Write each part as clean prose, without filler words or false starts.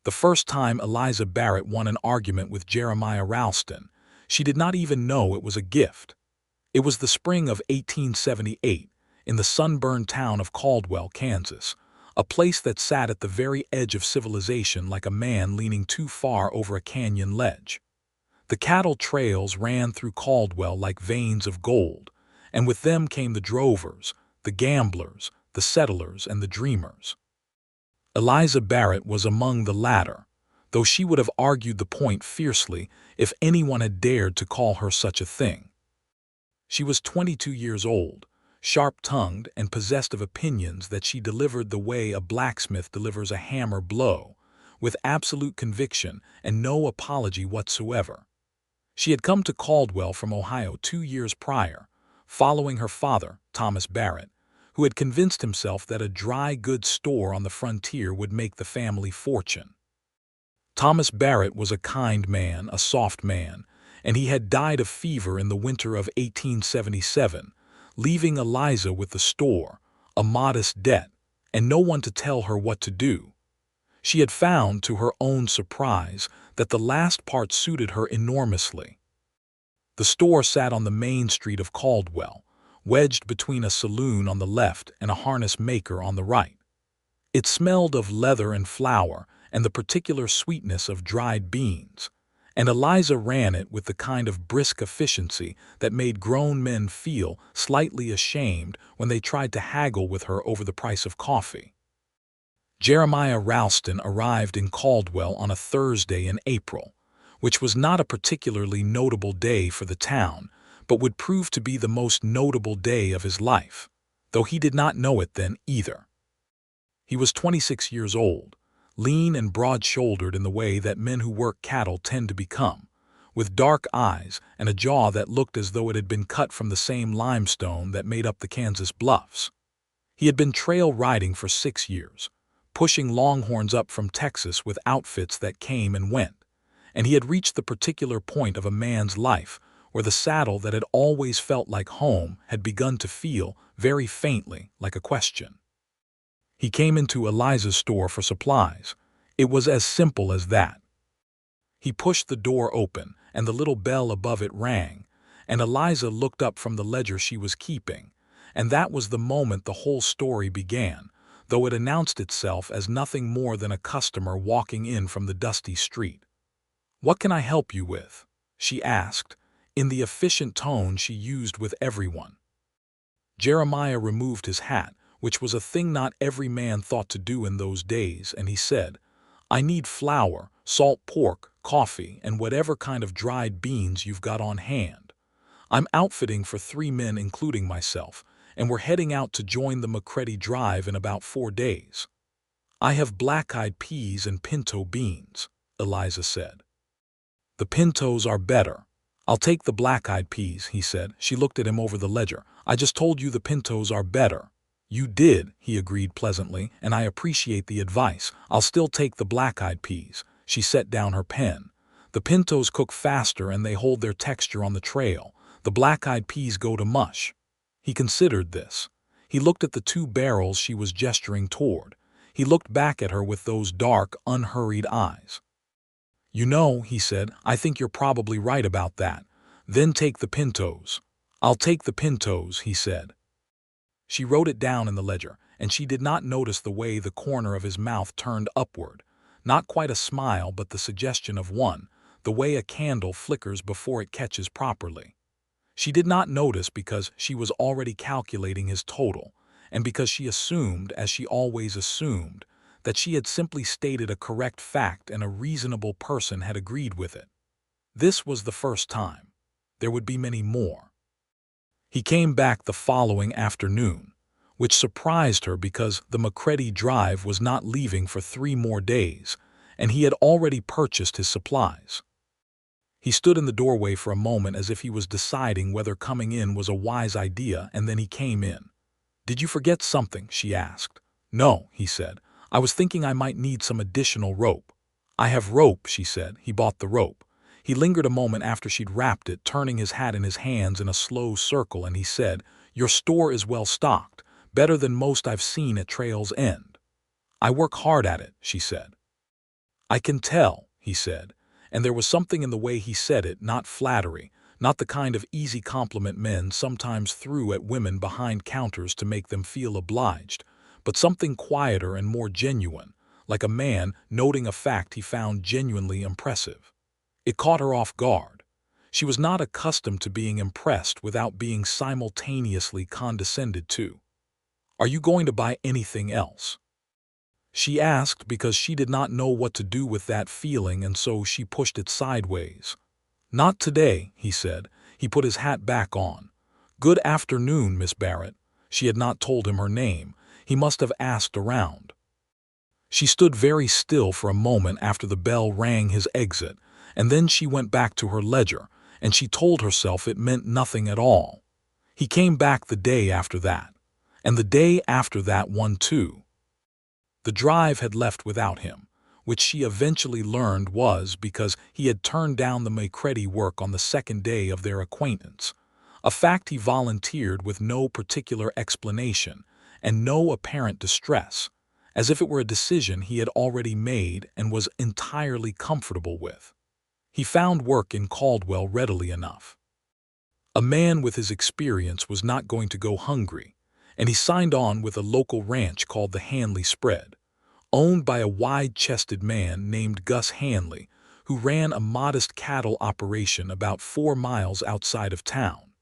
The first time Eliza Barrett won an argument with Jeremiah Ralston, she did not even know it was a gift. It was the spring of 1878, in the sunburned town of Caldwell, Kansas, a place that sat at the very edge of civilization like a man leaning too far over a canyon ledge. The cattle trails ran through Caldwell like veins of gold, and with them came the drovers, the gamblers, the settlers, and the dreamers. Eliza Barrett was among the latter, though she would have argued the point fiercely if anyone had dared to call her such a thing. She was 22 years old, sharp-tongued, and possessed of opinions that she delivered the way a blacksmith delivers a hammer blow, with absolute conviction and no apology whatsoever. She had come to Caldwell from Ohio 2 years prior, following her father, Thomas Barrett, who had convinced himself that a dry goods store on the frontier would make the family fortune. Thomas Barrett was a kind man, a soft man, and he had died of fever in the winter of 1877, leaving Eliza with the store, a modest debt, and no one to tell her what to do. She had found, to her own surprise, that the last part suited her enormously. The store sat on the main street of Caldwell, wedged between a saloon on the left and a harness maker on the right. It smelled of leather and flour and the particular sweetness of dried beans, and Eliza ran it with the kind of brisk efficiency that made grown men feel slightly ashamed when they tried to haggle with her over the price of coffee. Jeremiah Ralston arrived in Caldwell on a Thursday in April, which was not a particularly notable day for the town, but would prove to be the most notable day of his life, though he did not know it then either. He was 26 years old, lean and broad-shouldered in the way that men who work cattle tend to become, with dark eyes and a jaw that looked as though it had been cut from the same limestone that made up the Kansas bluffs. He had been trail riding for 6 years, pushing longhorns up from Texas with outfits that came and went, and he had reached the particular point of a man's life where the saddle that had always felt like home had begun to feel, very faintly, like a question. He came into Eliza's store for supplies. It was as simple as that. He pushed the door open, and the little bell above it rang, and Eliza looked up from the ledger she was keeping, and that was the moment the whole story began, though it announced itself as nothing more than a customer walking in from the dusty street. "What can I help you with?" she asked, in the efficient tone she used with everyone. Jeremiah removed his hat, which was a thing not every man thought to do in those days, and he said, "I need flour, salt pork, coffee, and whatever kind of dried beans you've got on hand. I'm outfitting for 3 men including myself, and we're heading out to join the McCready Drive in about 4 days. I have black-eyed peas and pinto beans," Eliza said. "The pintos are better." "I'll take the black-eyed peas," he said. She looked at him over the ledger. "I just told you the pintos are better." "You did," he agreed pleasantly, "and I appreciate the advice. I'll still take the black-eyed peas." She set down her pen. "The pintos cook faster and they hold their texture on the trail. The black-eyed peas go to mush." He considered this. He looked at the 2 barrels she was gesturing toward. He looked back at her with those dark, unhurried eyes. "You know," he said, "I think you're probably right about that. Then take the pintos." "I'll take the pintos," he said. She wrote it down in the ledger, and she did not notice the way the corner of his mouth turned upward, not quite a smile but the suggestion of one, the way a candle flickers before it catches properly. She did not notice because she was already calculating his total, and because she assumed, as she always assumed, that she had simply stated a correct fact and a reasonable person had agreed with it. This was the first time. There would be many more. He came back the following afternoon, which surprised her because the McCready Drive was not leaving for 3 more days, and he had already purchased his supplies. He stood in the doorway for a moment as if he was deciding whether coming in was a wise idea, and then he came in. "Did you forget something?" she asked. "No," he said. "I was thinking I might need some additional rope." "I have rope," she said. He bought the rope. He lingered a moment after she'd wrapped it, turning his hat in his hands in a slow circle, and he said, "Your store is well stocked, better than most I've seen at Trail's End." "I work hard at it," she said. "I can tell," he said, and there was something in the way he said it, not flattery, not the kind of easy compliment men sometimes threw at women behind counters to make them feel obliged, but something quieter and more genuine, like a man noting a fact he found genuinely impressive. It caught her off guard. She was not accustomed to being impressed without being simultaneously condescended to. "Are you going to buy anything else?" She asked because she did not know what to do with that feeling, and so she pushed it sideways. "Not today," he said. He put his hat back on. "Good afternoon, Miss Barrett." She had not told him her name. He must have asked around. She stood very still for a moment after the bell rang his exit, and then she went back to her ledger, and she told herself it meant nothing at all. He came back the day after that, and the day after that one too. The drive had left without him, which she eventually learned was because he had turned down the Macready work on the second day of their acquaintance, a fact he volunteered with no particular explanation and no apparent distress, as if it were a decision he had already made and was entirely comfortable with. He found work in Caldwell readily enough. A man with his experience was not going to go hungry, and he signed on with a local ranch called the Hanley Spread, owned by a wide-chested man named Gus Hanley, who ran a modest cattle operation about 4 miles outside of town.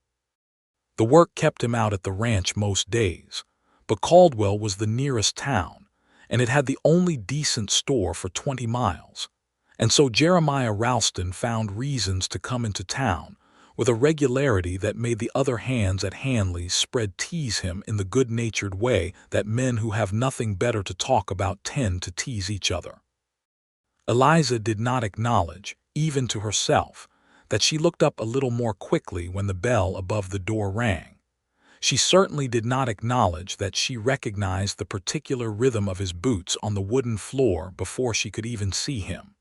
The work kept him out at the ranch most days, but Caldwell was the nearest town, and it had the only decent store for 20 miles, and so Jeremiah Ralston found reasons to come into town with a regularity that made the other hands at Hanley's Spread tease him in the good-natured way that men who have nothing better to talk about tend to tease each other. Eliza did not acknowledge, even to herself, that she looked up a little more quickly when the bell above the door rang. She certainly did not acknowledge that she recognized the particular rhythm of his boots on the wooden floor before she could even see him.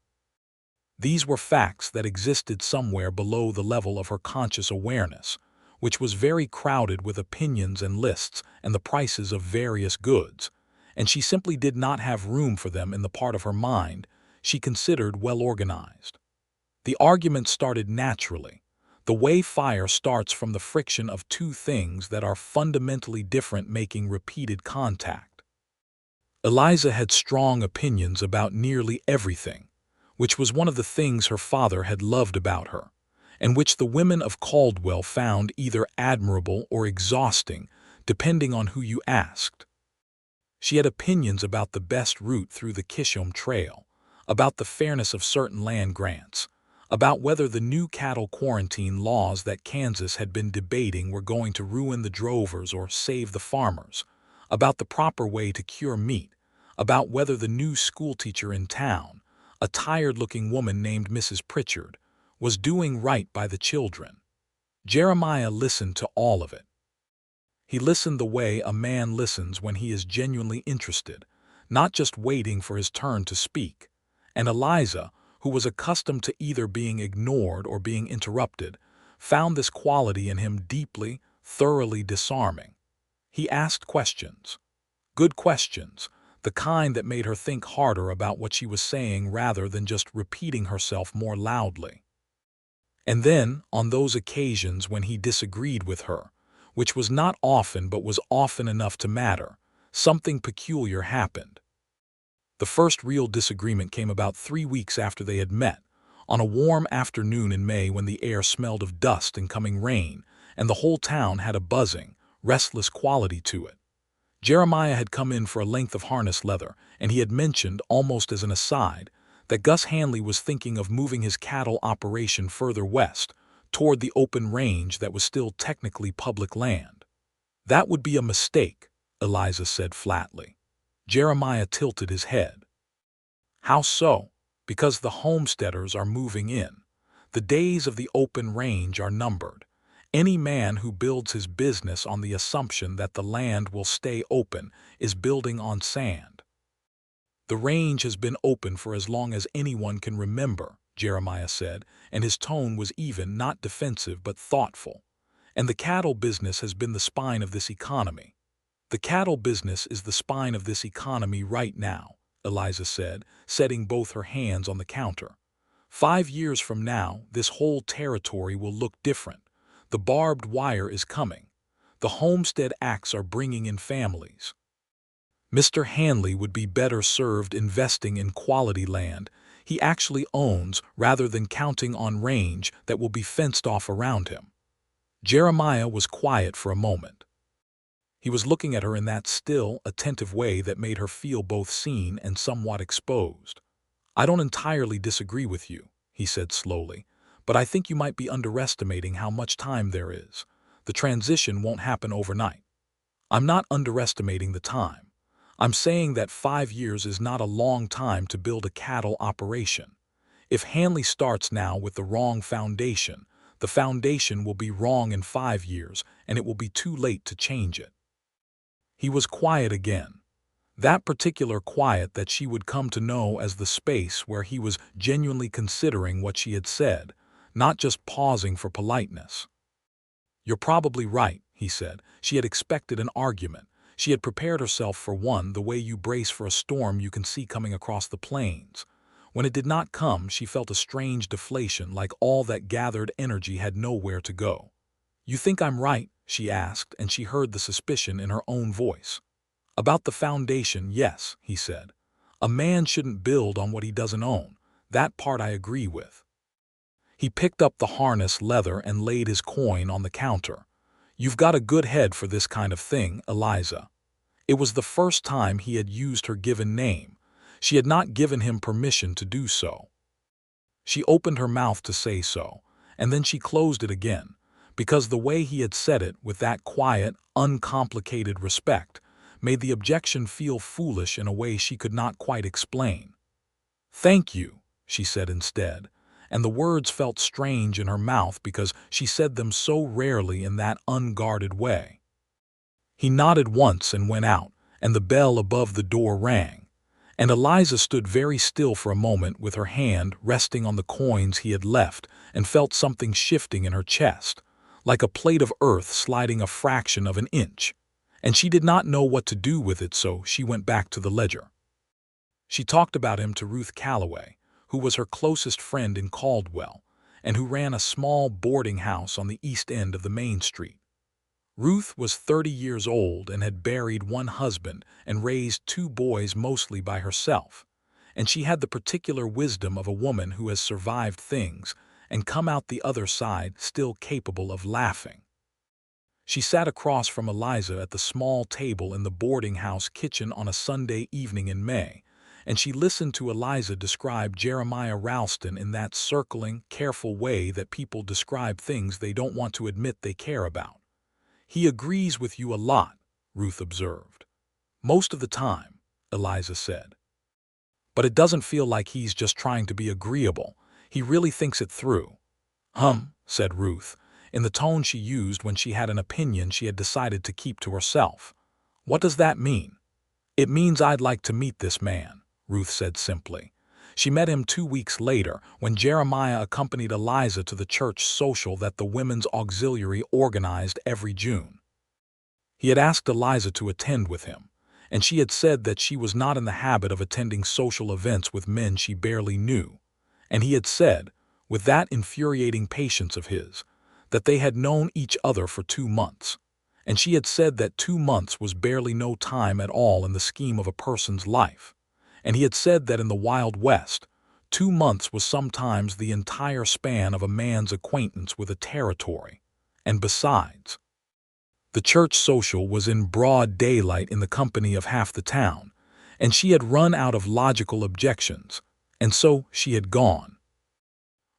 These were facts that existed somewhere below the level of her conscious awareness, which was very crowded with opinions and lists and the prices of various goods, and she simply did not have room for them in the part of her mind she considered well organized. The argument started naturally, the way fire starts from the friction of two things that are fundamentally different making repeated contact. Eliza had strong opinions about nearly everything, which was one of the things her father had loved about her, and which the women of Caldwell found either admirable or exhausting, depending on who you asked. She had opinions about the best route through the Kishom Trail, about the fairness of certain land grants, about whether the new cattle quarantine laws that Kansas had been debating were going to ruin the drovers or save the farmers, about the proper way to cure meat, about whether the new schoolteacher in town, a tired-looking woman named Mrs. Pritchard, was doing right by the children. Jeremiah listened to all of it. He listened the way a man listens when he is genuinely interested, not just waiting for his turn to speak, and Eliza, who was accustomed to either being ignored or being interrupted, found this quality in him deeply, thoroughly disarming. He asked questions. Good questions, the kind that made her think harder about what she was saying rather than just repeating herself more loudly. And then, on those occasions when he disagreed with her, which was not often but was often enough to matter, something peculiar happened. The first real disagreement came about 3 weeks after they had met, on a warm afternoon in May when the air smelled of dust and coming rain, and the whole town had a buzzing, restless quality to it. Jeremiah had come in for a length of harness leather, and he had mentioned, almost as an aside, that Gus Hanley was thinking of moving his cattle operation further west, toward the open range that was still technically public land. "That would be a mistake," Eliza said flatly. Jeremiah tilted his head. "How so?" "Because the homesteaders are moving in. The days of the open range are numbered. Any man who builds his business on the assumption that the land will stay open is building on sand." "The range has been open for as long as anyone can remember," Jeremiah said, and his tone was even, not defensive but thoughtful. "And the cattle business has been the spine of this economy." "The cattle business is the spine of this economy right now," Eliza said, setting both her hands on the counter. 5 years from now, this whole territory will look different. The barbed wire is coming. The homestead acts are bringing in families. Mr. Hanley would be better served investing in quality land he actually owns rather than counting on range that will be fenced off around him. Jeremiah was quiet for a moment. He was looking at her in that still, attentive way that made her feel both seen and somewhat exposed. "I don't entirely disagree with you," he said slowly, "but I think you might be underestimating how much time there is. The transition won't happen overnight." "I'm not underestimating the time. I'm saying that 5 years is not a long time to build a cattle operation. If Hanley starts now with the wrong foundation, the foundation will be wrong in 5 years, and it will be too late to change it." He was quiet again. That particular quiet that she would come to know as the space where he was genuinely considering what she had said, not just pausing for politeness. "You're probably right," he said. She had expected an argument. She had prepared herself for one the way you brace for a storm you can see coming across the plains. When it did not come, she felt a strange deflation, like all that gathered energy had nowhere to go. "You think I'm right?" she asked, and she heard the suspicion in her own voice. "About the foundation, yes," he said. "A man shouldn't build on what he doesn't own. That part I agree with." He picked up the harness leather and laid his coin on the counter. "You've got a good head for this kind of thing, Eliza." It was the first time he had used her given name. She had not given him permission to do so. She opened her mouth to say so, and then she closed it again, because the way he had said it with that quiet, uncomplicated respect made the objection feel foolish in a way she could not quite explain. "Thank you," she said instead, and the words felt strange in her mouth because she said them so rarely in that unguarded way. He nodded once and went out, and the bell above the door rang, and Eliza stood very still for a moment with her hand resting on the coins he had left and felt something shifting in her chest, like a plate of earth sliding a fraction of an inch, and she did not know what to do with it, so she went back to the ledger. She talked about him to Ruth Calloway, who was her closest friend in Caldwell, and who ran a small boarding house on the east end of the main street. Ruth was 30 years old and had buried one husband and raised 2 boys mostly by herself, and she had the particular wisdom of a woman who has survived things and come out the other side still capable of laughing. She sat across from Eliza at the small table in the boarding house kitchen on a Sunday evening in May, and she listened to Eliza describe Jeremiah Ralston in that circling, careful way that people describe things they don't want to admit they care about. "He agrees with you a lot," Ruth observed. "Most of the time," Eliza said. "But it doesn't feel like he's just trying to be agreeable. He really thinks it through." Said Ruth, in the tone she used when she had an opinion she had decided to keep to herself. "What does that mean?" "It means I'd like to meet this man," Ruth said simply. She met him 2 weeks later when Jeremiah accompanied Eliza to the church social that the Women's Auxiliary organized every June. He had asked Eliza to attend with him, and she had said that she was not in the habit of attending social events with men she barely knew, and he had said, with that infuriating patience of his, that they had known each other for 2 months, and she had said that 2 months was barely no time at all in the scheme of a person's life. And he had said that in the Wild West, 2 months was sometimes the entire span of a man's acquaintance with a territory. And besides, the church social was in broad daylight in the company of half the town, and she had run out of logical objections, and so she had gone.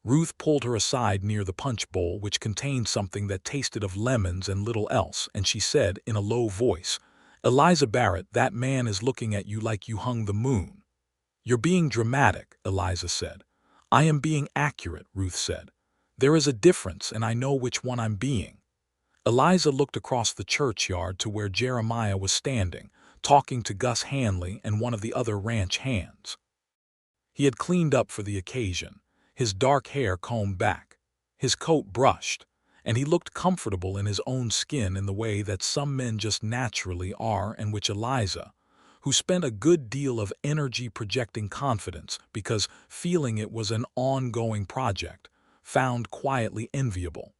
Ruth pulled her aside near the punch bowl, which contained something that tasted of lemons and little else, and she said in a low voice, "Eliza Barrett, that man is looking at you like you hung the moon." "You're being dramatic," Eliza said. "I am being accurate," Ruth said. "There is a difference, and I know which one I'm being." Eliza looked across the churchyard to where Jeremiah was standing, talking to Gus Hanley and one of the other ranch hands. He had cleaned up for the occasion, his dark hair combed back, his coat brushed, and he looked comfortable in his own skin in the way that some men just naturally are, and which Eliza, who spent a good deal of energy projecting confidence because feeling it was an ongoing project, found quietly enviable.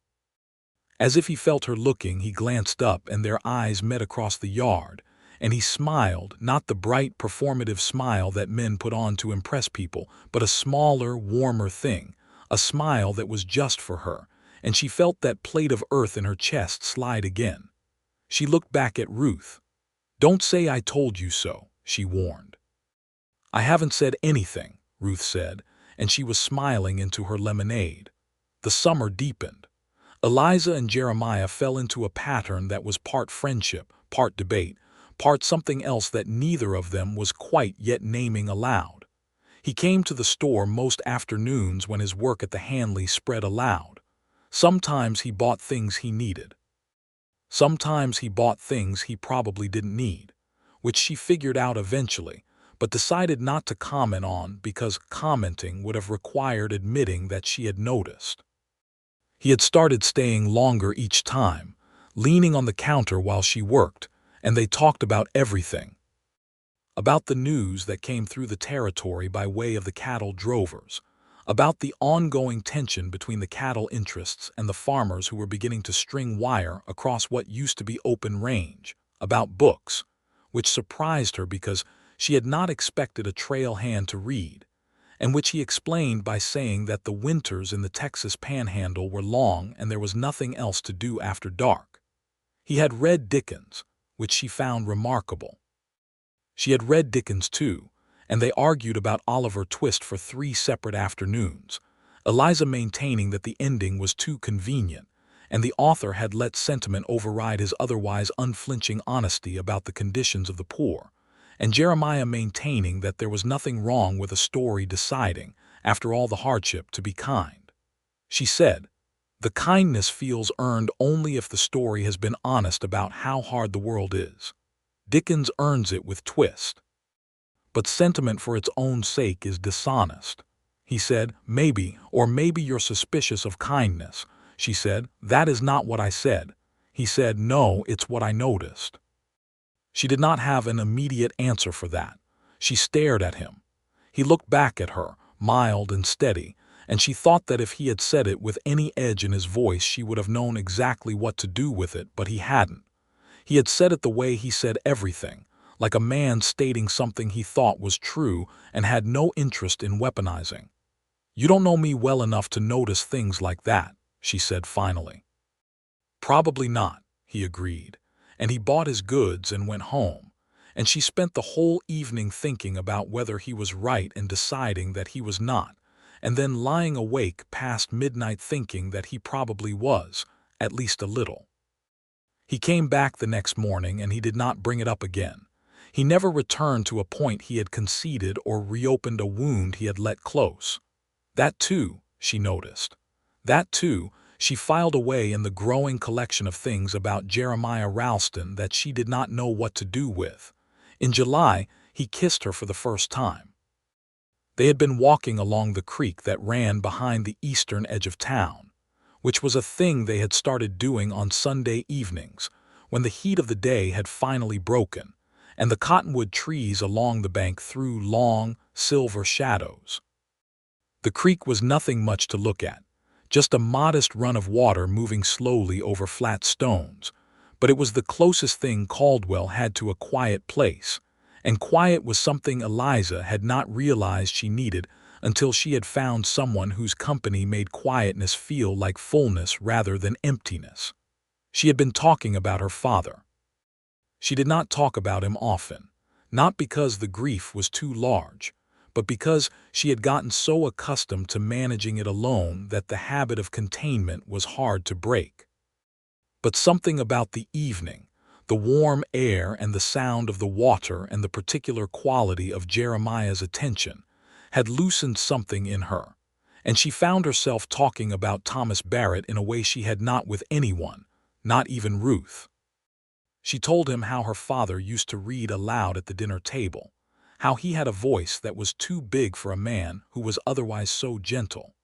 As if he felt her looking, he glanced up and their eyes met across the yard, and he smiled, not the bright, performative smile that men put on to impress people, but a smaller, warmer thing, a smile that was just for her, and she felt that plate of earth in her chest slide again. She looked back at Ruth. "Don't say I told you so," she warned. "I haven't said anything," Ruth said, and she was smiling into her lemonade. The summer deepened. Eliza and Jeremiah fell into a pattern that was part friendship, part debate, part something else that neither of them was quite yet naming aloud. He came to the store most afternoons when his work at the Hanley spread aloud. Sometimes he bought things he needed. Sometimes he bought things he probably didn't need, which she figured out eventually, but decided not to comment on because commenting would have required admitting that she had noticed. He had started staying longer each time, leaning on the counter while she worked, and they talked about everything. About the news that came through the territory by way of the cattle drovers, about the ongoing tension between the cattle interests and the farmers who were beginning to string wire across what used to be open range, about books, which surprised her because she had not expected a trail hand to read, and which he explained by saying that the winters in the Texas Panhandle were long and there was nothing else to do after dark. He had read Dickens, which she found remarkable. She had read Dickens too, and they argued about Oliver Twist for 3 separate afternoons, Eliza maintaining that the ending was too convenient, and the author had let sentiment override his otherwise unflinching honesty about the conditions of the poor, and Jeremiah maintaining that there was nothing wrong with a story deciding, after all the hardship, to be kind. She said, "The kindness feels earned only if the story has been honest about how hard the world is. Dickens earns it with Twist. But sentiment for its own sake is dishonest." He said, "Maybe, or maybe you're suspicious of kindness." She said, "That is not what I said." He said, "No, it's what I noticed." She did not have an immediate answer for that. She stared at him. He looked back at her, mild and steady, and she thought that if he had said it with any edge in his voice she would have known exactly what to do with it, but he hadn't. He had said it the way he said everything, like a man stating something he thought was true and had no interest in weaponizing. "You don't know me well enough to notice things like that," she said finally. "Probably not," he agreed, and he bought his goods and went home, and she spent the whole evening thinking about whether he was right and deciding that he was not, and then lying awake past midnight thinking that he probably was, at least a little. He came back the next morning and he did not bring it up again. He never returned to a point he had conceded or reopened a wound he had let close. That too, she noticed. That too, she filed away in the growing collection of things about Jeremiah Ralston that she did not know what to do with. In July, he kissed her for the first time. They had been walking along the creek that ran behind the eastern edge of town, which was a thing they had started doing on Sunday evenings, when the heat of the day had finally broken, and the cottonwood trees along the bank threw long, silver shadows. The creek was nothing much to look at, just a modest run of water moving slowly over flat stones, but it was the closest thing Caldwell had to a quiet place, and quiet was something Eliza had not realized she needed until she had found someone whose company made quietness feel like fullness rather than emptiness. She had been talking about her father. She did not talk about him often, not because the grief was too large, but because she had gotten so accustomed to managing it alone that the habit of containment was hard to break. But something about the evening, the warm air and the sound of the water and the particular quality of Jeremiah's attention, had loosened something in her, and she found herself talking about Thomas Barrett in a way she had not with anyone, not even Ruth. She told him how her father used to read aloud at the dinner table, how he had a voice that was too big for a man who was otherwise so gentle,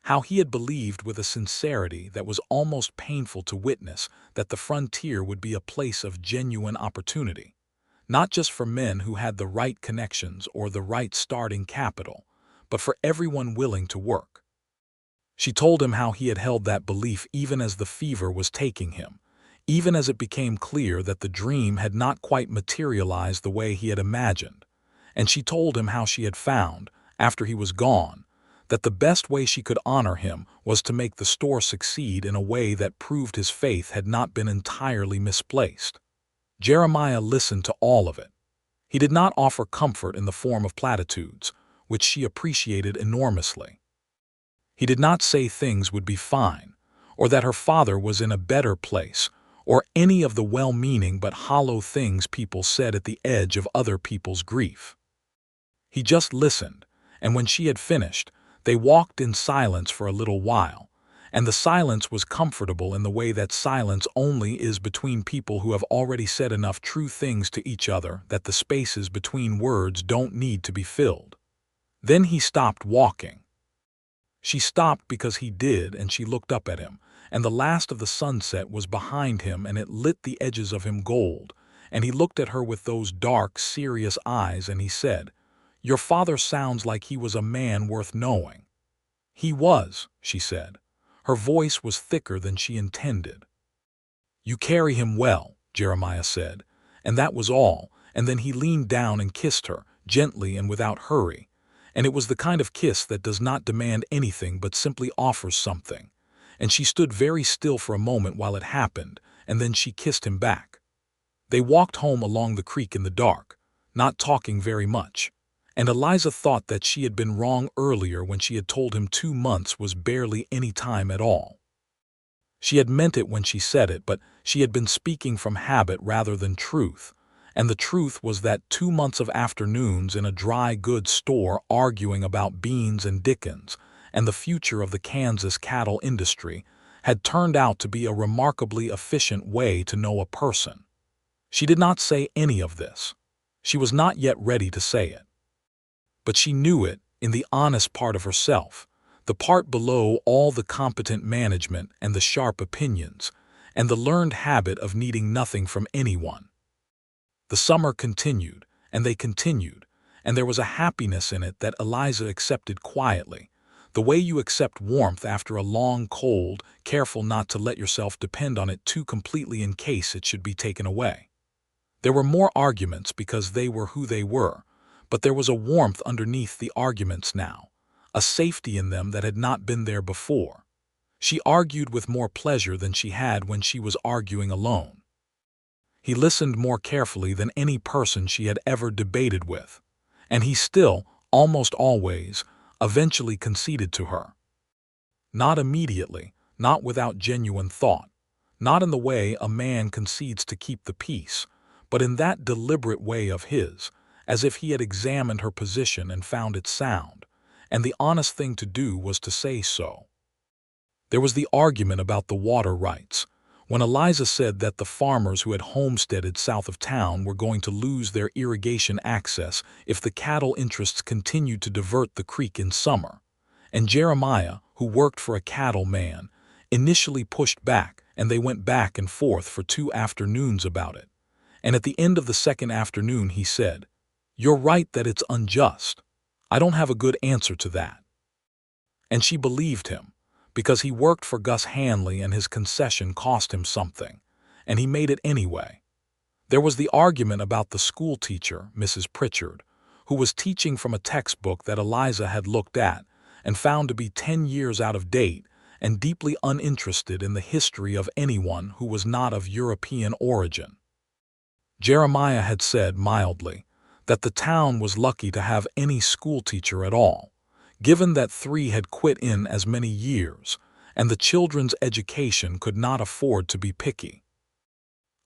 how he had believed with a sincerity that was almost painful to witness that the frontier would be a place of genuine opportunity, not just for men who had the right connections or the right starting capital, but for everyone willing to work. She told him how he had held that belief even as the fever was taking him, even as it became clear that the dream had not quite materialized the way he had imagined. And she told him how she had found, after he was gone, that the best way she could honor him was to make the store succeed in a way that proved his faith had not been entirely misplaced. Jeremiah listened to all of it. He did not offer comfort in the form of platitudes, which she appreciated enormously. He did not say things would be fine, or that her father was in a better place, or any of the well-meaning but hollow things people said at the edge of other people's grief. He just listened, and when she had finished, they walked in silence for a little while, and the silence was comfortable in the way that silence only is between people who have already said enough true things to each other that the spaces between words don't need to be filled. Then he stopped walking. She stopped because he did, and she looked up at him, and the last of the sunset was behind him, and it lit the edges of him gold, and he looked at her with those dark, serious eyes, and he said, "Your father sounds like he was a man worth knowing." "He was," she said. Her voice was thicker than she intended. "You carry him well," Jeremiah said, and that was all, and then he leaned down and kissed her, gently and without hurry, and it was the kind of kiss that does not demand anything but simply offers something, and she stood very still for a moment while it happened, and then she kissed him back. They walked home along the creek in the dark, not talking very much, and Eliza thought that she had been wrong earlier when she had told him 2 months was barely any time at all. She had meant it when she said it, but she had been speaking from habit rather than truth, and the truth was that 2 months of afternoons in a dry goods store arguing about beans and Dickens and the future of the Kansas cattle industry had turned out to be a remarkably efficient way to know a person. She did not say any of this. She was not yet ready to say it. But she knew it in the honest part of herself, the part below all the competent management and the sharp opinions, and the learned habit of needing nothing from anyone. The summer continued, and they continued, and there was a happiness in it that Eliza accepted quietly, the way you accept warmth after a long cold, careful not to let yourself depend on it too completely in case it should be taken away. There were more arguments because they were who they were, but there was a warmth underneath the arguments now, a safety in them that had not been there before. She argued with more pleasure than she had when she was arguing alone. He listened more carefully than any person she had ever debated with, and he still, almost always, eventually conceded to her. Not immediately, not without genuine thought, not in the way a man concedes to keep the peace, but in that deliberate way of his, as if he had examined her position and found it sound, and the honest thing to do was to say so. There was the argument about the water rights, when Eliza said that the farmers who had homesteaded south of town were going to lose their irrigation access if the cattle interests continued to divert the creek in summer, and Jeremiah, who worked for a cattle man, initially pushed back, and they went back and forth for 2 afternoons about it, and at the end of the second afternoon he said, "You're right that it's unjust. I don't have a good answer to that." And she believed him, because he worked for Gus Hanley and his concession cost him something, and he made it anyway. There was the argument about the school teacher, Mrs. Pritchard, who was teaching from a textbook that Eliza had looked at and found to be 10 years out of date and deeply uninterested in the history of anyone who was not of European origin. Jeremiah had said mildly that the town was lucky to have any schoolteacher at all, given that 3 had quit in as many years, and the children's education could not afford to be picky.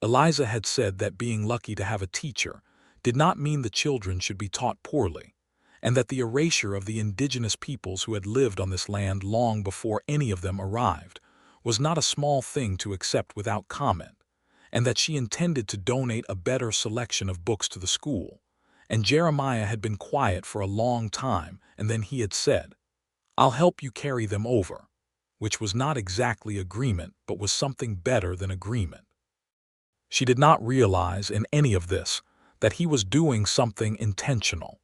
Eliza had said that being lucky to have a teacher did not mean the children should be taught poorly, and that the erasure of the indigenous peoples who had lived on this land long before any of them arrived was not a small thing to accept without comment, and that she intended to donate a better selection of books to the school. And Jeremiah had been quiet for a long time, and then he had said, "I'll help you carry them over," which was not exactly agreement, but was something better than agreement. She did not realize in any of this that he was doing something intentional.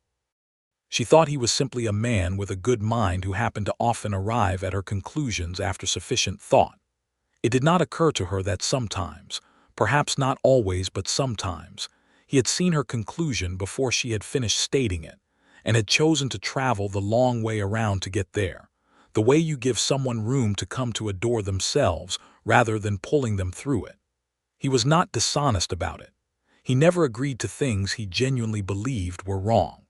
She thought he was simply a man with a good mind who happened to often arrive at her conclusions after sufficient thought. It did not occur to her that sometimes, perhaps not always but sometimes, he had seen her conclusion before she had finished stating it, and had chosen to travel the long way around to get there, the way you give someone room to come to a door themselves rather than pulling them through it. He was not dishonest about it. He never agreed to things he genuinely believed were wrong.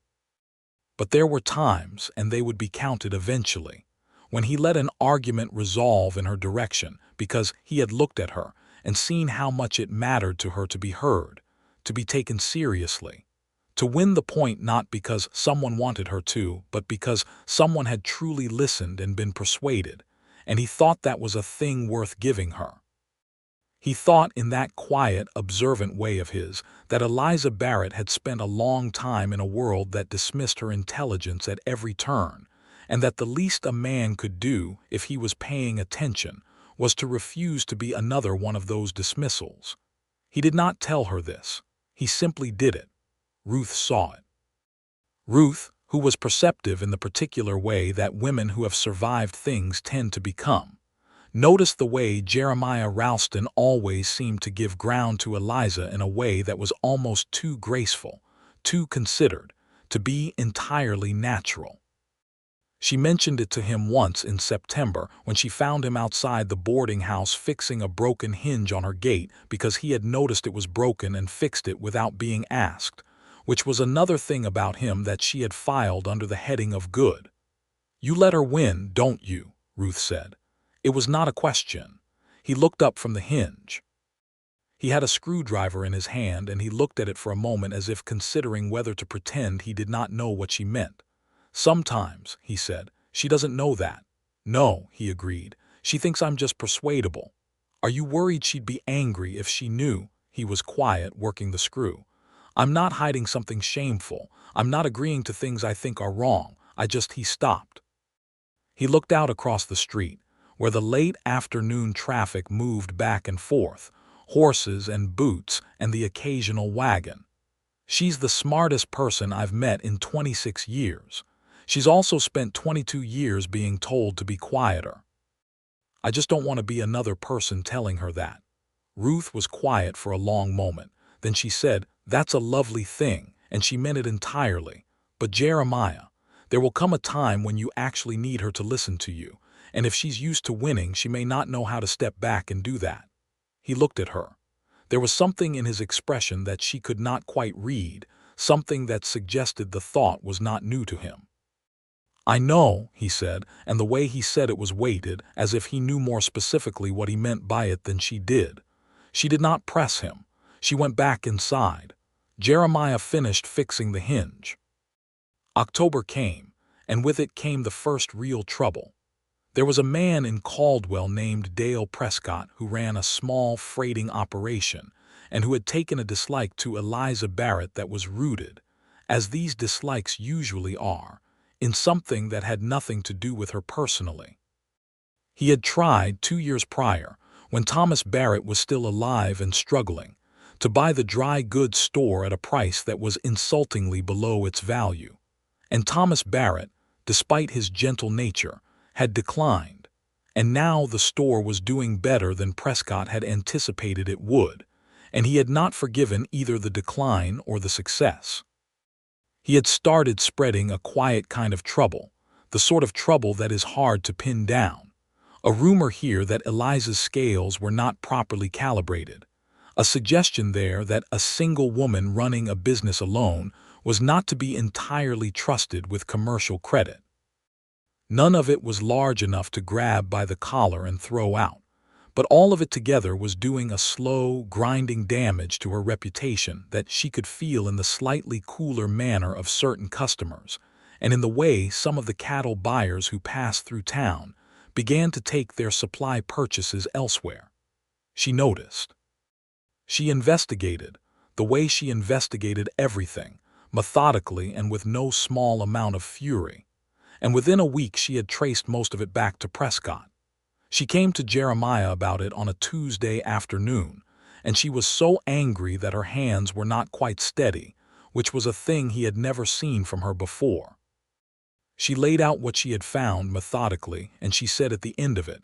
But there were times, and they would be counted eventually, when he let an argument resolve in her direction because he had looked at her and seen how much it mattered to her to be heard, to be taken seriously, to win the point not because someone wanted her to, but because someone had truly listened and been persuaded, and he thought that was a thing worth giving her. He thought in that quiet, observant way of his that Eliza Barrett had spent a long time in a world that dismissed her intelligence at every turn, and that the least a man could do, if he was paying attention, was to refuse to be another one of those dismissals. He did not tell her this. He simply did it. Ruth saw it. Ruth, who was perceptive in the particular way that women who have survived things tend to become, noticed the way Jeremiah Ralston always seemed to give ground to Eliza in a way that was almost too graceful, too considered, to be entirely natural. She mentioned it to him once in September when she found him outside the boarding house fixing a broken hinge on her gate because he had noticed it was broken and fixed it without being asked, which was another thing about him that she had filed under the heading of good. "You let her win, don't you?" Ruth said. It was not a question. He looked up from the hinge. He had a screwdriver in his hand, and he looked at it for a moment as if considering whether to pretend he did not know what she meant. "Sometimes," he said, "she doesn't know that." "No," he agreed. "She thinks I'm just persuadable." "Are you worried she'd be angry if she knew?" He was quiet, working the screw. "I'm not hiding something shameful. I'm not agreeing to things I think are wrong. He stopped. He looked out across the street, where the late afternoon traffic moved back and forth, horses and boots and the occasional wagon. "She's the smartest person I've met in 26 years. She's also spent 22 years being told to be quieter. I just don't want to be another person telling her that." Ruth was quiet for a long moment. Then she said, "That's a lovely thing," and she meant it entirely. "But Jeremiah, there will come a time when you actually need her to listen to you. And if she's used to winning, she may not know how to step back and do that." He looked at her. There was something in his expression that she could not quite read, something that suggested the thought was not new to him. "I know," he said, and the way he said it was weighted, as if he knew more specifically what he meant by it than she did. She did not press him. She went back inside. Jeremiah finished fixing the hinge. October came, and with it came the first real trouble. There was a man in Caldwell named Dale Prescott who ran a small freighting operation and who had taken a dislike to Eliza Barrett that was rooted, as these dislikes usually are, in something that had nothing to do with her personally. He had tried 2 years prior, when Thomas Barrett was still alive and struggling, to buy the dry goods store at a price that was insultingly below its value. And Thomas Barrett, despite his gentle nature, had declined, and now the store was doing better than Prescott had anticipated it would, and he had not forgiven either the decline or the success. He had started spreading a quiet kind of trouble, the sort of trouble that is hard to pin down. A rumor here that Eliza's scales were not properly calibrated, a suggestion there that a single woman running a business alone was not to be entirely trusted with commercial credit. None of it was large enough to grab by the collar and throw out, but all of it together was doing a slow, grinding damage to her reputation that she could feel in the slightly cooler manner of certain customers, and in the way some of the cattle buyers who passed through town began to take their supply purchases elsewhere. She noticed. She investigated, the way she investigated everything, methodically and with no small amount of fury. And within a week she had traced most of it back to Prescott. She came to Jeremiah about it on a Tuesday afternoon, and she was so angry that her hands were not quite steady, which was a thing he had never seen from her before. She laid out what she had found methodically, and she said at the end of it,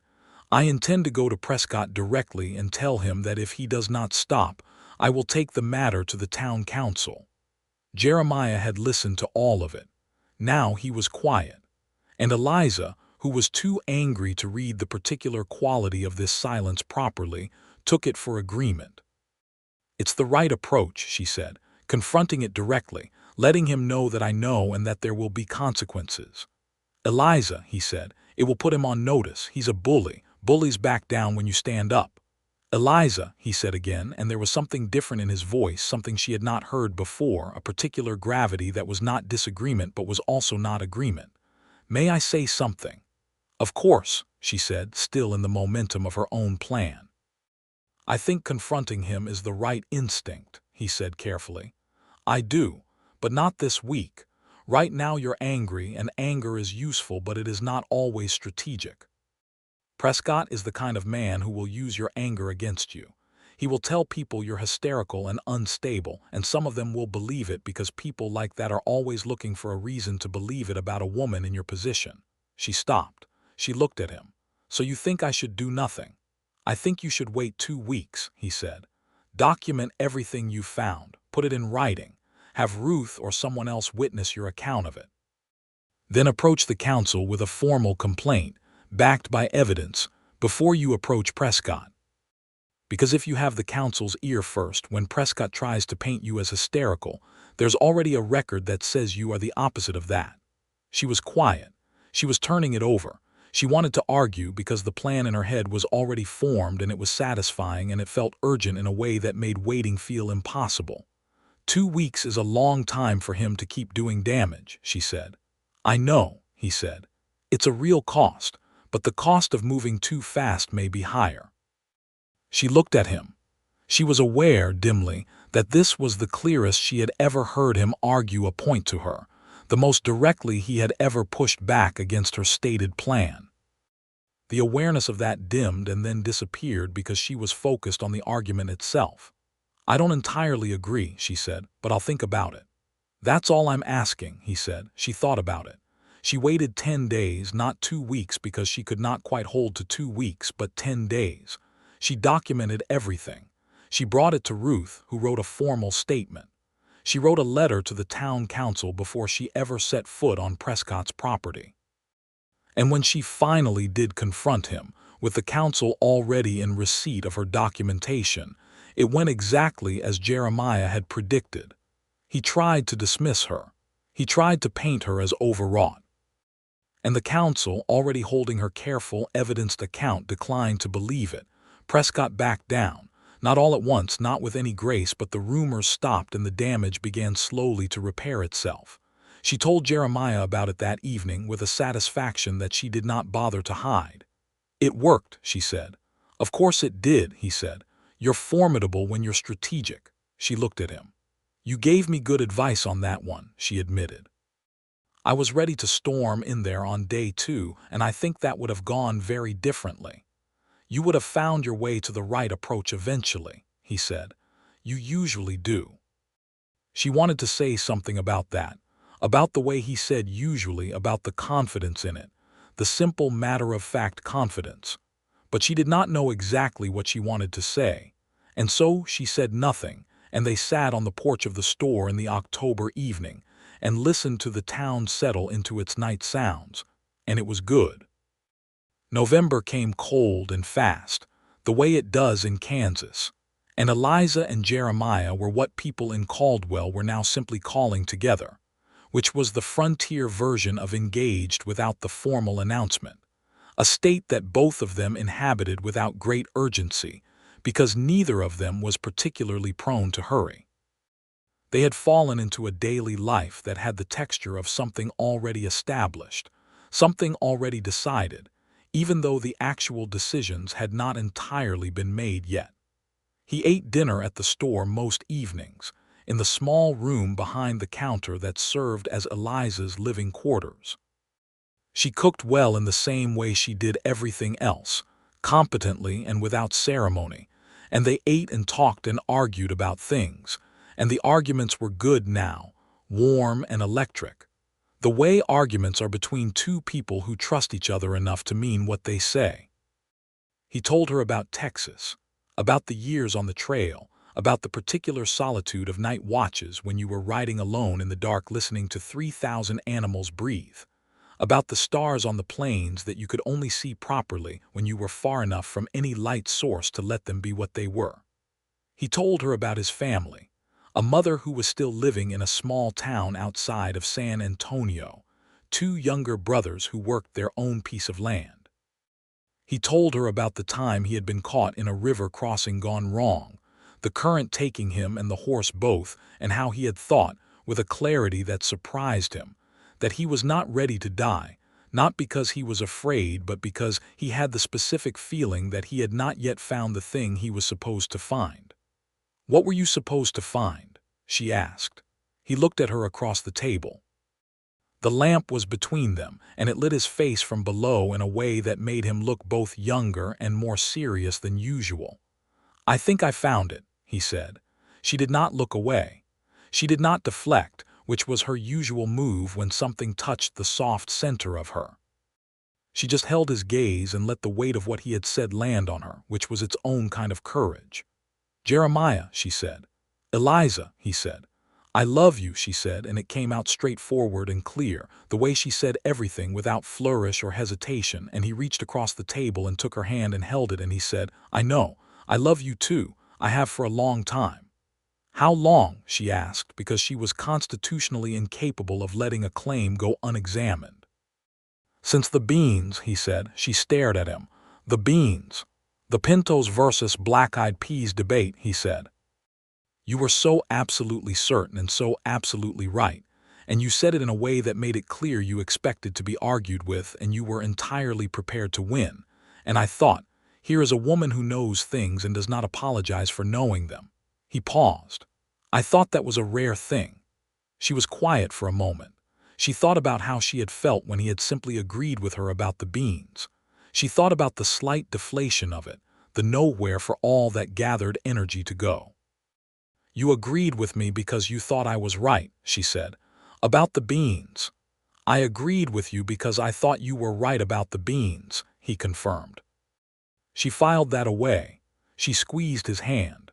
"I intend to go to Prescott directly and tell him that if he does not stop, I will take the matter to the town council." Jeremiah had listened to all of it. Now he was quiet. And Eliza, who was too angry to read the particular quality of this silence properly, took it for agreement. "It's the right approach," she said, confronting it directly, letting him know that I know and that there will be consequences. "Eliza," he said, "it will put him on notice. He's a bully. Bullies back down when you stand up." "Eliza," he said again, and there was something different in his voice, something she had not heard before, a particular gravity that was not disagreement but was also not agreement. "May I say something?" "Of course," she said, still in the momentum of her own plan. "I think confronting him is the right instinct," he said carefully. "I do, but not this week. Right now you're angry, and anger is useful, but it is not always strategic. Prescott is the kind of man who will use your anger against you. He will tell people you're hysterical and unstable, and some of them will believe it because people like that are always looking for a reason to believe it about a woman in your position." She stopped. She looked at him. "So you think I should do nothing?" "I think you should wait 2 weeks," he said. "Document everything you found. Put it in writing. Have Ruth or someone else witness your account of it. Then approach the council with a formal complaint, backed by evidence, before you approach Prescott. Because if you have the council's ear first when Prescott tries to paint you as hysterical, there's already a record that says you are the opposite of that." She was quiet. She was turning it over. She wanted to argue because the plan in her head was already formed, and it was satisfying, and it felt urgent in a way that made waiting feel impossible. 2 weeks is a long time for him to keep doing damage," she said. "I know," he said. "It's a real cost, but the cost of moving too fast may be higher." She looked at him. She was aware, dimly, that this was the clearest she had ever heard him argue a point to her, the most directly he had ever pushed back against her stated plan. The awareness of that dimmed and then disappeared because she was focused on the argument itself. "I don't entirely agree," she said, "but I'll think about it." "That's all I'm asking," he said. She thought about it. She waited 10 days, not 2 weeks, because she could not quite hold to 2 weeks, but 10 days. She documented everything. She brought it to Ruth, who wrote a formal statement. She wrote a letter to the town council before she ever set foot on Prescott's property. And when she finally did confront him, with the council already in receipt of her documentation, it went exactly as Jeremiah had predicted. He tried to dismiss her. He tried to paint her as overwrought. And the council, already holding her careful, evidenced account, declined to believe it. Prescott backed down. Not all at once, not with any grace, but the rumors stopped and the damage began slowly to repair itself. She told Jeremiah about it that evening with a satisfaction that she did not bother to hide. "It worked," she said. "Of course it did," he said. "You're formidable when you're strategic." She looked at him. "You gave me good advice on that one," she admitted. "I was ready to storm in there on day 2, and I think that would have gone very differently. You would have found your way to the right approach eventually," he said. "You usually do." She wanted to say something about that, about the way he said usually, about the confidence in it, the simple matter-of-fact confidence. But she did not know exactly what she wanted to say, and so she said nothing, and they sat on the porch of the store in the October evening and listened to the town settle into its night sounds, and it was good. November came cold and fast, the way it does in Kansas, and Eliza and Jeremiah were what people in Caldwell were now simply calling together, which was the frontier version of engaged without the formal announcement, a state that both of them inhabited without great urgency, because neither of them was particularly prone to hurry. They had fallen into a daily life that had the texture of something already established, something already decided, even though the actual decisions had not entirely been made yet. He ate dinner at the store most evenings, in the small room behind the counter that served as Eliza's living quarters. She cooked well in the same way she did everything else, competently and without ceremony, and they ate and talked and argued about things, and the arguments were good now, warm and electric. The way arguments are between two people who trust each other enough to mean what they say. He told her about Texas, about the years on the trail, about the particular solitude of night watches when you were riding alone in the dark listening to 3,000 animals breathe, about the stars on the plains that you could only see properly when you were far enough from any light source to let them be what they were. He told her about his family, a mother who was still living in a small town outside of San Antonio, two younger brothers who worked their own piece of land. He told her about the time he had been caught in a river crossing gone wrong, the current taking him and the horse both, and how he had thought, with a clarity that surprised him, that he was not ready to die, not because he was afraid but because he had the specific feeling that he had not yet found the thing he was supposed to find. "What were you supposed to find?" she asked. He looked at her across the table. The lamp was between them, and it lit his face from below in a way that made him look both younger and more serious than usual. "I think I found it," he said. She did not look away. She did not deflect, which was her usual move when something touched the soft center of her. She just held his gaze and let the weight of what he had said land on her, which was its own kind of courage. "Jeremiah," she said. "Eliza," he said. "I love you," she said, and it came out straightforward and clear, the way she said everything without flourish or hesitation, and he reached across the table and took her hand and held it, and he said, "I know, I love you too, I have for a long time." "How long?" she asked, because she was constitutionally incapable of letting a claim go unexamined. "Since the beans," he said. She stared at him. "The beans. The pintos versus black-eyed peas debate," he said. "You were so absolutely certain and so absolutely right, and you said it in a way that made it clear you expected to be argued with and you were entirely prepared to win, and I thought, here is a woman who knows things and does not apologize for knowing them." He paused. "I thought that was a rare thing." She was quiet for a moment. She thought about how she had felt when he had simply agreed with her about the beans. She thought about the slight deflation of it, the nowhere for all that gathered energy to go. "You agreed with me because you thought I was right," she said. "About the beans." "I agreed with you because I thought you were right about the beans," he confirmed. She filed that away. She squeezed his hand.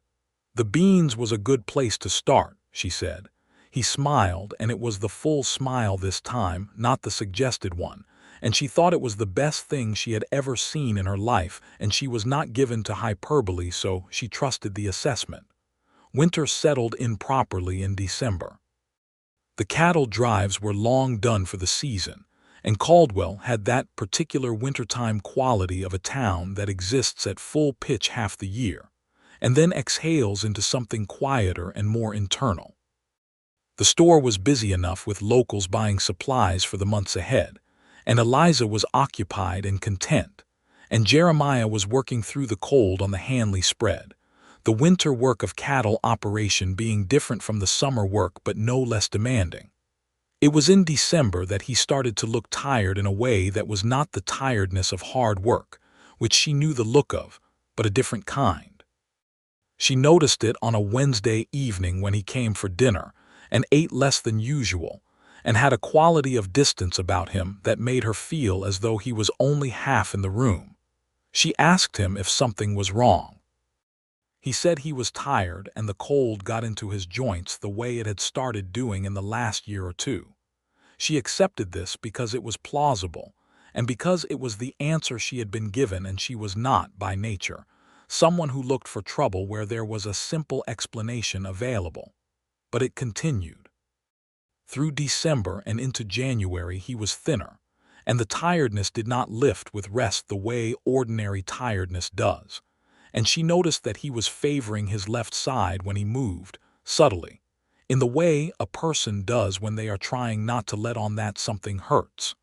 "The beans was a good place to start," she said. He smiled, and it was the full smile this time, not the suggested one, and she thought it was the best thing she had ever seen in her life, and she was not given to hyperbole, so she trusted the assessment. Winter settled in properly in December. The cattle drives were long done for the season, and Caldwell had that particular wintertime quality of a town that exists at full pitch half the year, and then exhales into something quieter and more internal. The store was busy enough with locals buying supplies for the months ahead, and Eliza was occupied and content, and Jeremiah was working through the cold on the Hanley spread, the winter work of cattle operation being different from the summer work but no less demanding. It was in December that he started to look tired in a way that was not the tiredness of hard work, which she knew the look of, but a different kind. She noticed it on a Wednesday evening when he came for dinner and ate less than usual, and had a quality of distance about him that made her feel as though he was only half in the room. She asked him if something was wrong. He said he was tired and the cold got into his joints the way it had started doing in the last year or two. She accepted this because it was plausible, and because it was the answer she had been given, and she was not, by nature, someone who looked for trouble where there was a simple explanation available. But it continued. Through December and into January he was thinner, and the tiredness did not lift with rest the way ordinary tiredness does, and she noticed that he was favoring his left side when he moved, subtly, in the way a person does when they are trying not to let on that something hurts.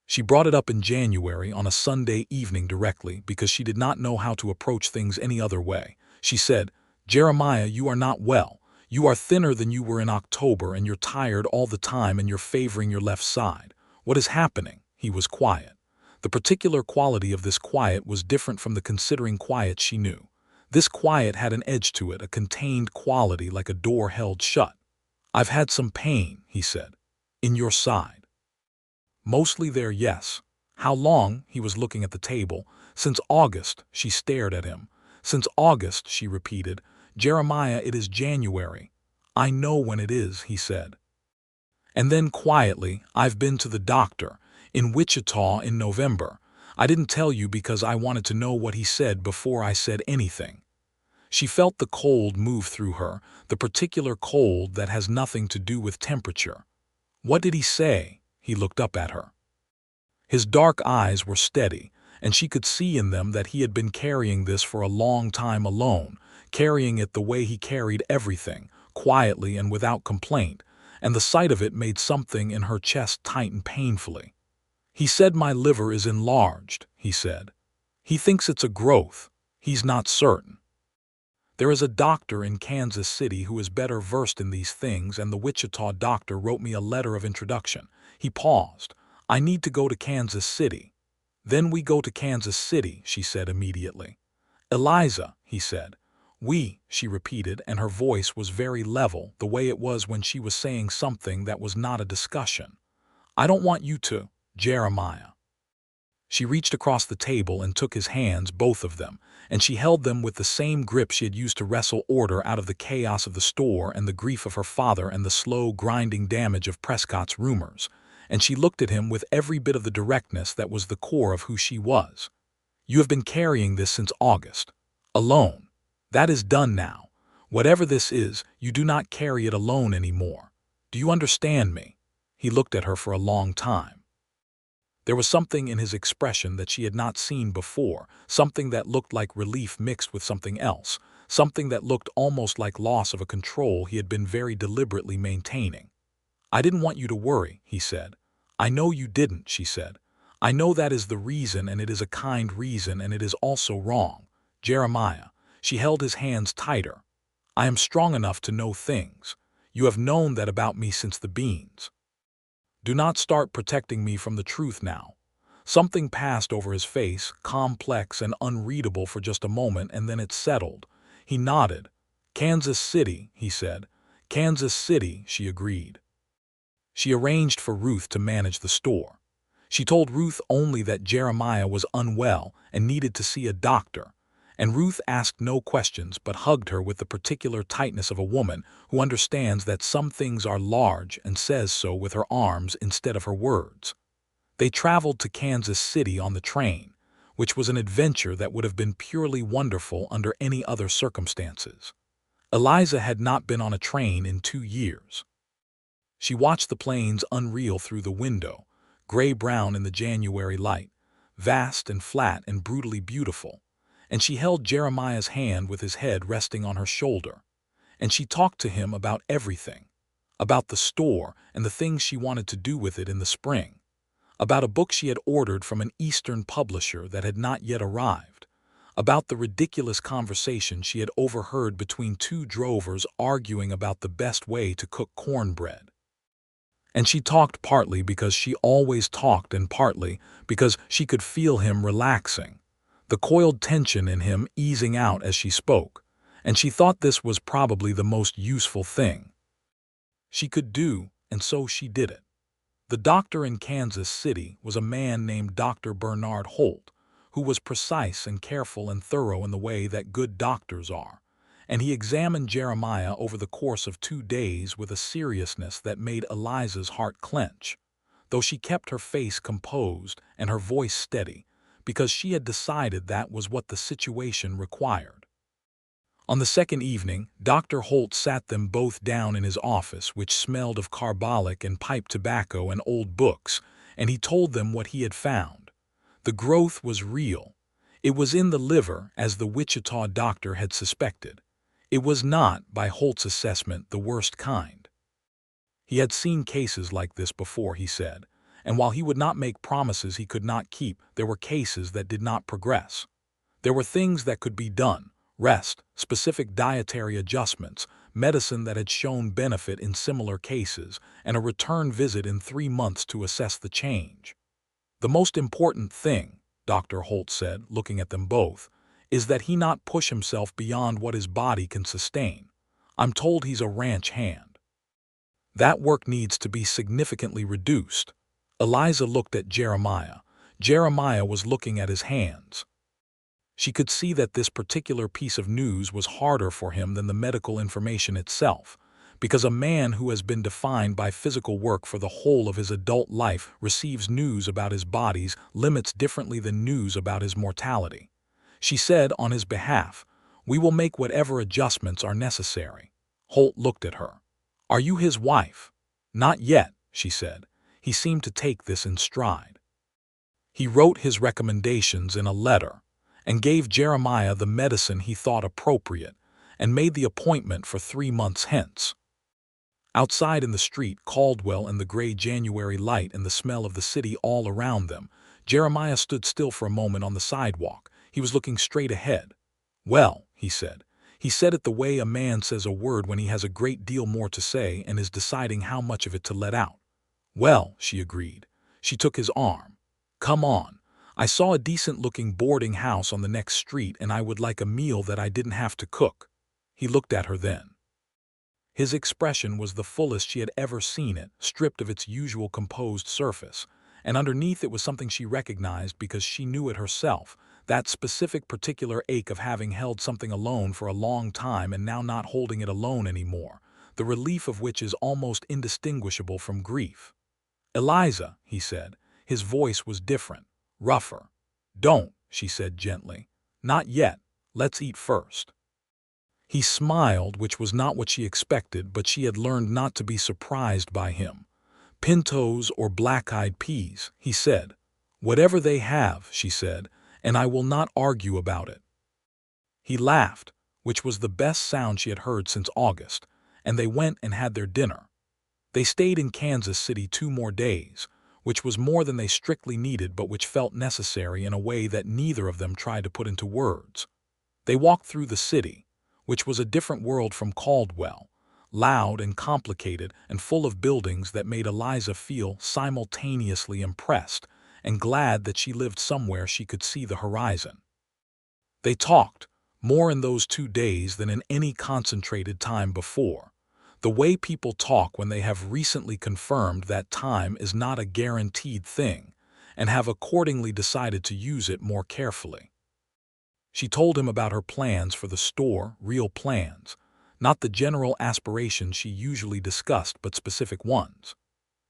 She brought it up in January on a Sunday evening directly because she did not know how to approach things any other way. She said, "Jeremiah, you are not well. You are thinner than you were in October, and you're tired all the time, and you're favoring your left side. What is happening?" He was quiet. The particular quality of this quiet was different from the considering quiet she knew. This quiet had an edge to it, a contained quality like a door held shut. "I've had some pain," he said. "In your side." "Mostly there, yes." "How long?" He was looking at the table. "Since August." She stared at him. "Since August," she repeated. "Jeremiah, it is January." "I know when it is," he said. And then quietly, "I've been to the doctor in Wichita in November. I didn't tell you because I wanted to know what he said before I said anything." She felt the cold move through her, the particular cold that has nothing to do with temperature. "What did he say?" He looked up at her. His dark eyes were steady, and she could see in them that he had been carrying this for a long time alone, carrying it the way he carried everything, quietly and without complaint, and the sight of it made something in her chest tighten painfully. "He said my liver is enlarged," he said. "He thinks it's a growth. He's not certain. There is a doctor in Kansas City who is better versed in these things, and the Wichita doctor wrote me a letter of introduction." He paused. "I need to go to Kansas City." "Then we go to Kansas City," she said immediately. "Eliza," he said. "We," she repeated, and her voice was very level, the way it was when she was saying something that was not a discussion. "I don't want you to, Jeremiah." She reached across the table and took his hands, both of them, and she held them with the same grip she had used to wrestle order out of the chaos of the store and the grief of her father and the slow, grinding damage of Prescott's rumors, and she looked at him with every bit of the directness that was the core of who she was. "You have been carrying this since August. Alone. That is done now. Whatever this is, you do not carry it alone anymore. Do you understand me?" He looked at her for a long time. There was something in his expression that she had not seen before, something that looked like relief mixed with something else, something that looked almost like loss of a control he had been very deliberately maintaining. "I didn't want you to worry," he said. "I know you didn't," she said. "I know that is the reason, and it is a kind reason, and it is also wrong. Jeremiah." She held his hands tighter. "I am strong enough to know things. You have known that about me since the beans. Do not start protecting me from the truth now." Something passed over his face, complex and unreadable for just a moment, and then it settled. He nodded. "Kansas City," he said. "Kansas City," she agreed. She arranged for Ruth to manage the store. She told Ruth only that Jeremiah was unwell and needed to see a doctor, and Ruth asked no questions but hugged her with the particular tightness of a woman who understands that some things are large and says so with her arms instead of her words. They traveled to Kansas City on the train, which was an adventure that would have been purely wonderful under any other circumstances. Eliza had not been on a train in 2 years. She watched the planes unreal through the window, gray-brown in the January light, vast and flat and brutally beautiful, and she held Jeremiah's hand with his head resting on her shoulder, and she talked to him about everything, about the store and the things she wanted to do with it in the spring, about a book she had ordered from an Eastern publisher that had not yet arrived, about the ridiculous conversation she had overheard between 2 drovers arguing about the best way to cook cornbread. And she talked partly because she always talked and partly because she could feel him relaxing, the coiled tension in him easing out as she spoke, and she thought this was probably the most useful thing she could do, and so she did it. The doctor in Kansas City was a man named Dr. Bernard Holt, who was precise and careful and thorough in the way that good doctors are, and he examined Jeremiah over the course of 2 days with a seriousness that made Eliza's heart clench, though she kept her face composed and her voice steady, because she had decided that was what the situation required. On the second evening, Dr. Holt sat them both down in his office, which smelled of carbolic and pipe tobacco and old books, and he told them what he had found. The growth was real. It was in the liver, as the Wichita doctor had suspected. It was not, by Holt's assessment, the worst kind. He had seen cases like this before, he said, and while he would not make promises he could not keep, there were cases that did not progress. There were things that could be done: rest, specific dietary adjustments, medicine that had shown benefit in similar cases, and a return visit in 3 months to assess the change. "The most important thing," Dr. Holt said, looking at them both, is that he not push himself beyond what his body can sustain. I'm told he's a ranch hand. That work needs to be significantly reduced. Eliza looked at Jeremiah. Jeremiah was looking at his hands. She could see that this particular piece of news was harder for him than the medical information itself, because a man who has been defined by physical work for the whole of his adult life receives news about his body's limits differently than news about his mortality. She said on his behalf, "We will make whatever adjustments are necessary." Holt looked at her. "Are you his wife?" "Not yet," she said. He seemed to take this in stride. He wrote his recommendations in a letter and gave Jeremiah the medicine he thought appropriate and made the appointment for 3 months hence. Outside in the street, Caldwell and the gray January light and the smell of the city all around them, Jeremiah stood still for a moment on the sidewalk. He was looking straight ahead. "Well," he said. He said it the way a man says a word when he has a great deal more to say and is deciding how much of it to let out. "Well," she agreed. She took his arm. "Come on. I saw a decent-looking boarding house on the next street and I would like a meal that I didn't have to cook." He looked at her then. His expression was the fullest she had ever seen it, stripped of its usual composed surface, and underneath it was something she recognized because she knew it herself, that specific particular ache of having held something alone for a long time and now not holding it alone anymore, the relief of which is almost indistinguishable from grief. "Eliza," he said. His voice was different, rougher. "Don't," she said gently. "Not yet. Let's eat first." He smiled, which was not what she expected, but she had learned not to be surprised by him. "Pintos or black-eyed peas," he said. "Whatever they have," she said, "and I will not argue about it." He laughed, which was the best sound she had heard since August, and they went and had their dinner. They stayed in Kansas City 2 more days, which was more than they strictly needed but which felt necessary in a way that neither of them tried to put into words. They walked through the city, which was a different world from Caldwell, loud and complicated and full of buildings that made Eliza feel simultaneously impressed and glad that she lived somewhere she could see the horizon. They talked, more in those 2 days than in any concentrated time before, the way people talk when they have recently confirmed that time is not a guaranteed thing and have accordingly decided to use it more carefully. She told him about her plans for the store, real plans, not the general aspirations she usually discussed but specific ones.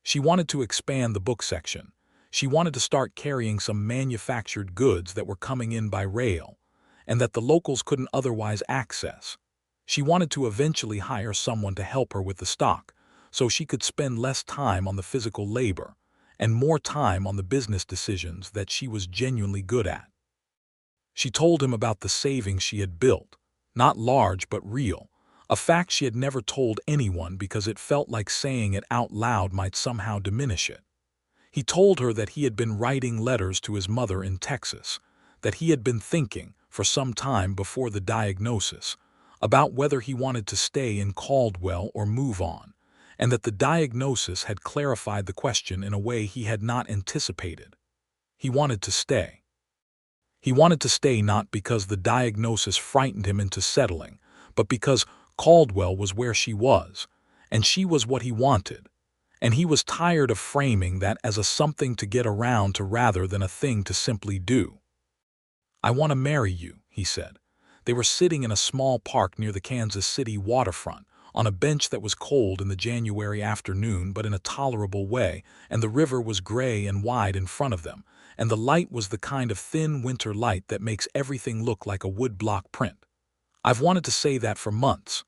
She wanted to expand the book section. She wanted to start carrying some manufactured goods that were coming in by rail and that the locals couldn't otherwise access. She wanted to eventually hire someone to help her with the stock so she could spend less time on the physical labor and more time on the business decisions that she was genuinely good at. She told him about the savings she had built, not large but real, a fact she had never told anyone because it felt like saying it out loud might somehow diminish it. He told her that he had been writing letters to his mother in Texas, that he had been thinking, for some time before the diagnosis, about whether he wanted to stay in Caldwell or move on, and that the diagnosis had clarified the question in a way he had not anticipated. He wanted to stay. He wanted to stay not because the diagnosis frightened him into settling, but because Caldwell was where she was, and she was what he wanted, and he was tired of framing that as a something to get around to rather than a thing to simply do. "I want to marry you," he said. They were sitting in a small park near the Kansas City waterfront, on a bench that was cold in the January afternoon but in a tolerable way, and the river was gray and wide in front of them, and the light was the kind of thin winter light that makes everything look like a woodblock print. "I've wanted to say that for months."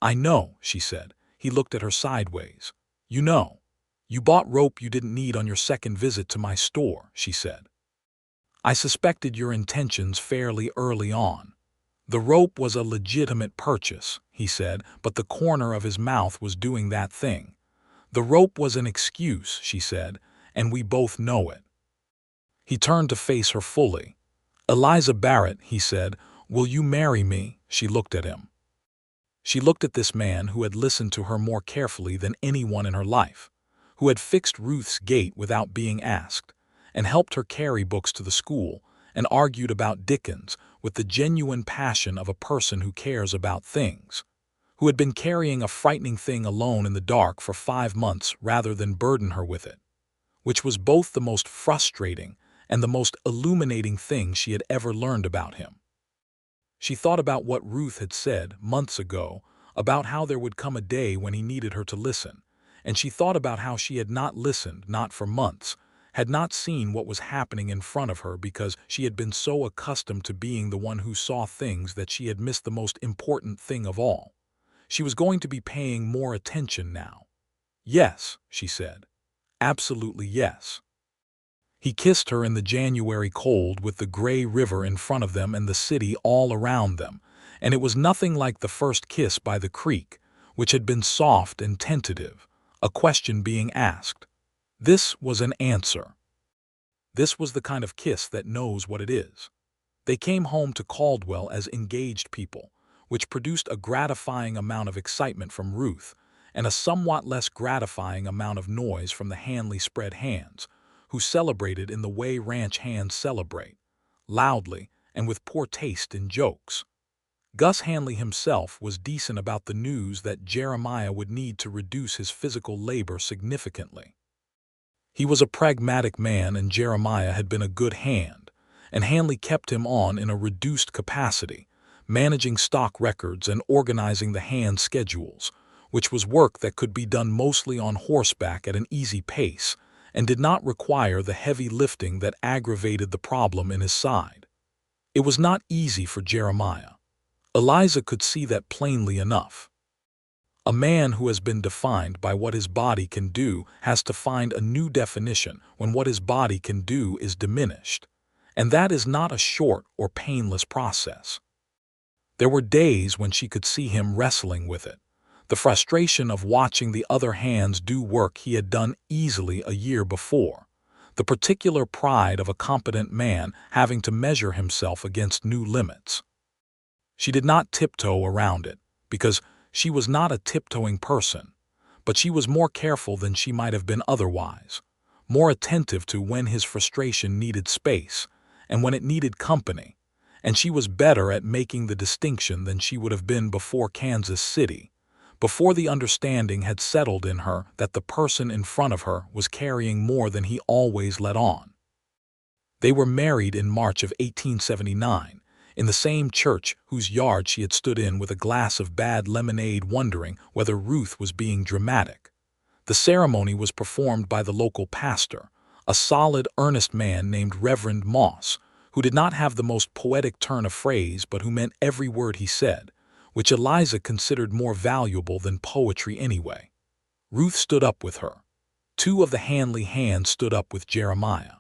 "I know," she said. He looked at her sideways. "You know. You bought rope you didn't need on your second visit to my store," she said. "I suspected your intentions fairly early on." "The rope was a legitimate purchase," he said, but the corner of his mouth was doing that thing. "The rope was an excuse," she said, "and we both know it." He turned to face her fully. "Eliza Barrett," he said, "will you marry me?" She looked at him. She looked at this man who had listened to her more carefully than anyone in her life, who had fixed Ruth's gait without being asked, and helped her carry books to the school, and argued about Dickens with the genuine passion of a person who cares about things, who had been carrying a frightening thing alone in the dark for 5 months rather than burden her with it, which was both the most frustrating and the most illuminating thing she had ever learned about him. She thought about what Ruth had said months ago about how there would come a day when he needed her to listen, and she thought about how she had not listened, not for months, had not seen what was happening in front of her because she had been so accustomed to being the one who saw things that she had missed the most important thing of all. She was going to be paying more attention now. "Yes," she said. "Absolutely yes." He kissed her in the January cold with the gray river in front of them and the city all around them, and it was nothing like the first kiss by the creek, which had been soft and tentative, a question being asked. This was an answer. This was the kind of kiss that knows what it is. They came home to Caldwell as engaged people, which produced a gratifying amount of excitement from Ruth and a somewhat less gratifying amount of noise from the Hanley spread hands, who celebrated in the way ranch hands celebrate, loudly and with poor taste in jokes. Gus Hanley himself was decent about the news that Jeremiah would need to reduce his physical labor significantly. He was a pragmatic man and Jeremiah had been a good hand, and Hanley kept him on in a reduced capacity, managing stock records and organizing the hand schedules, which was work that could be done mostly on horseback at an easy pace and did not require the heavy lifting that aggravated the problem in his side. It was not easy for Jeremiah. Eliza could see that plainly enough. A man who has been defined by what his body can do has to find a new definition when what his body can do is diminished, and that is not a short or painless process. There were days when she could see him wrestling with it, the frustration of watching the other hands do work he had done easily a year before, the particular pride of a competent man having to measure himself against new limits. She did not tiptoe around it, because she was not a tiptoeing person, but she was more careful than she might have been otherwise, more attentive to when his frustration needed space and when it needed company, and she was better at making the distinction than she would have been before Kansas City, before the understanding had settled in her that the person in front of her was carrying more than he always let on. They were married in March of 1879, in the same church whose yard she had stood in with a glass of bad lemonade wondering whether Ruth was being dramatic. The ceremony was performed by the local pastor, a solid, earnest man named Reverend Moss, who did not have the most poetic turn of phrase but who meant every word he said, which Eliza considered more valuable than poetry anyway. Ruth stood up with her. 2 of the Hanley hands stood up with Jeremiah.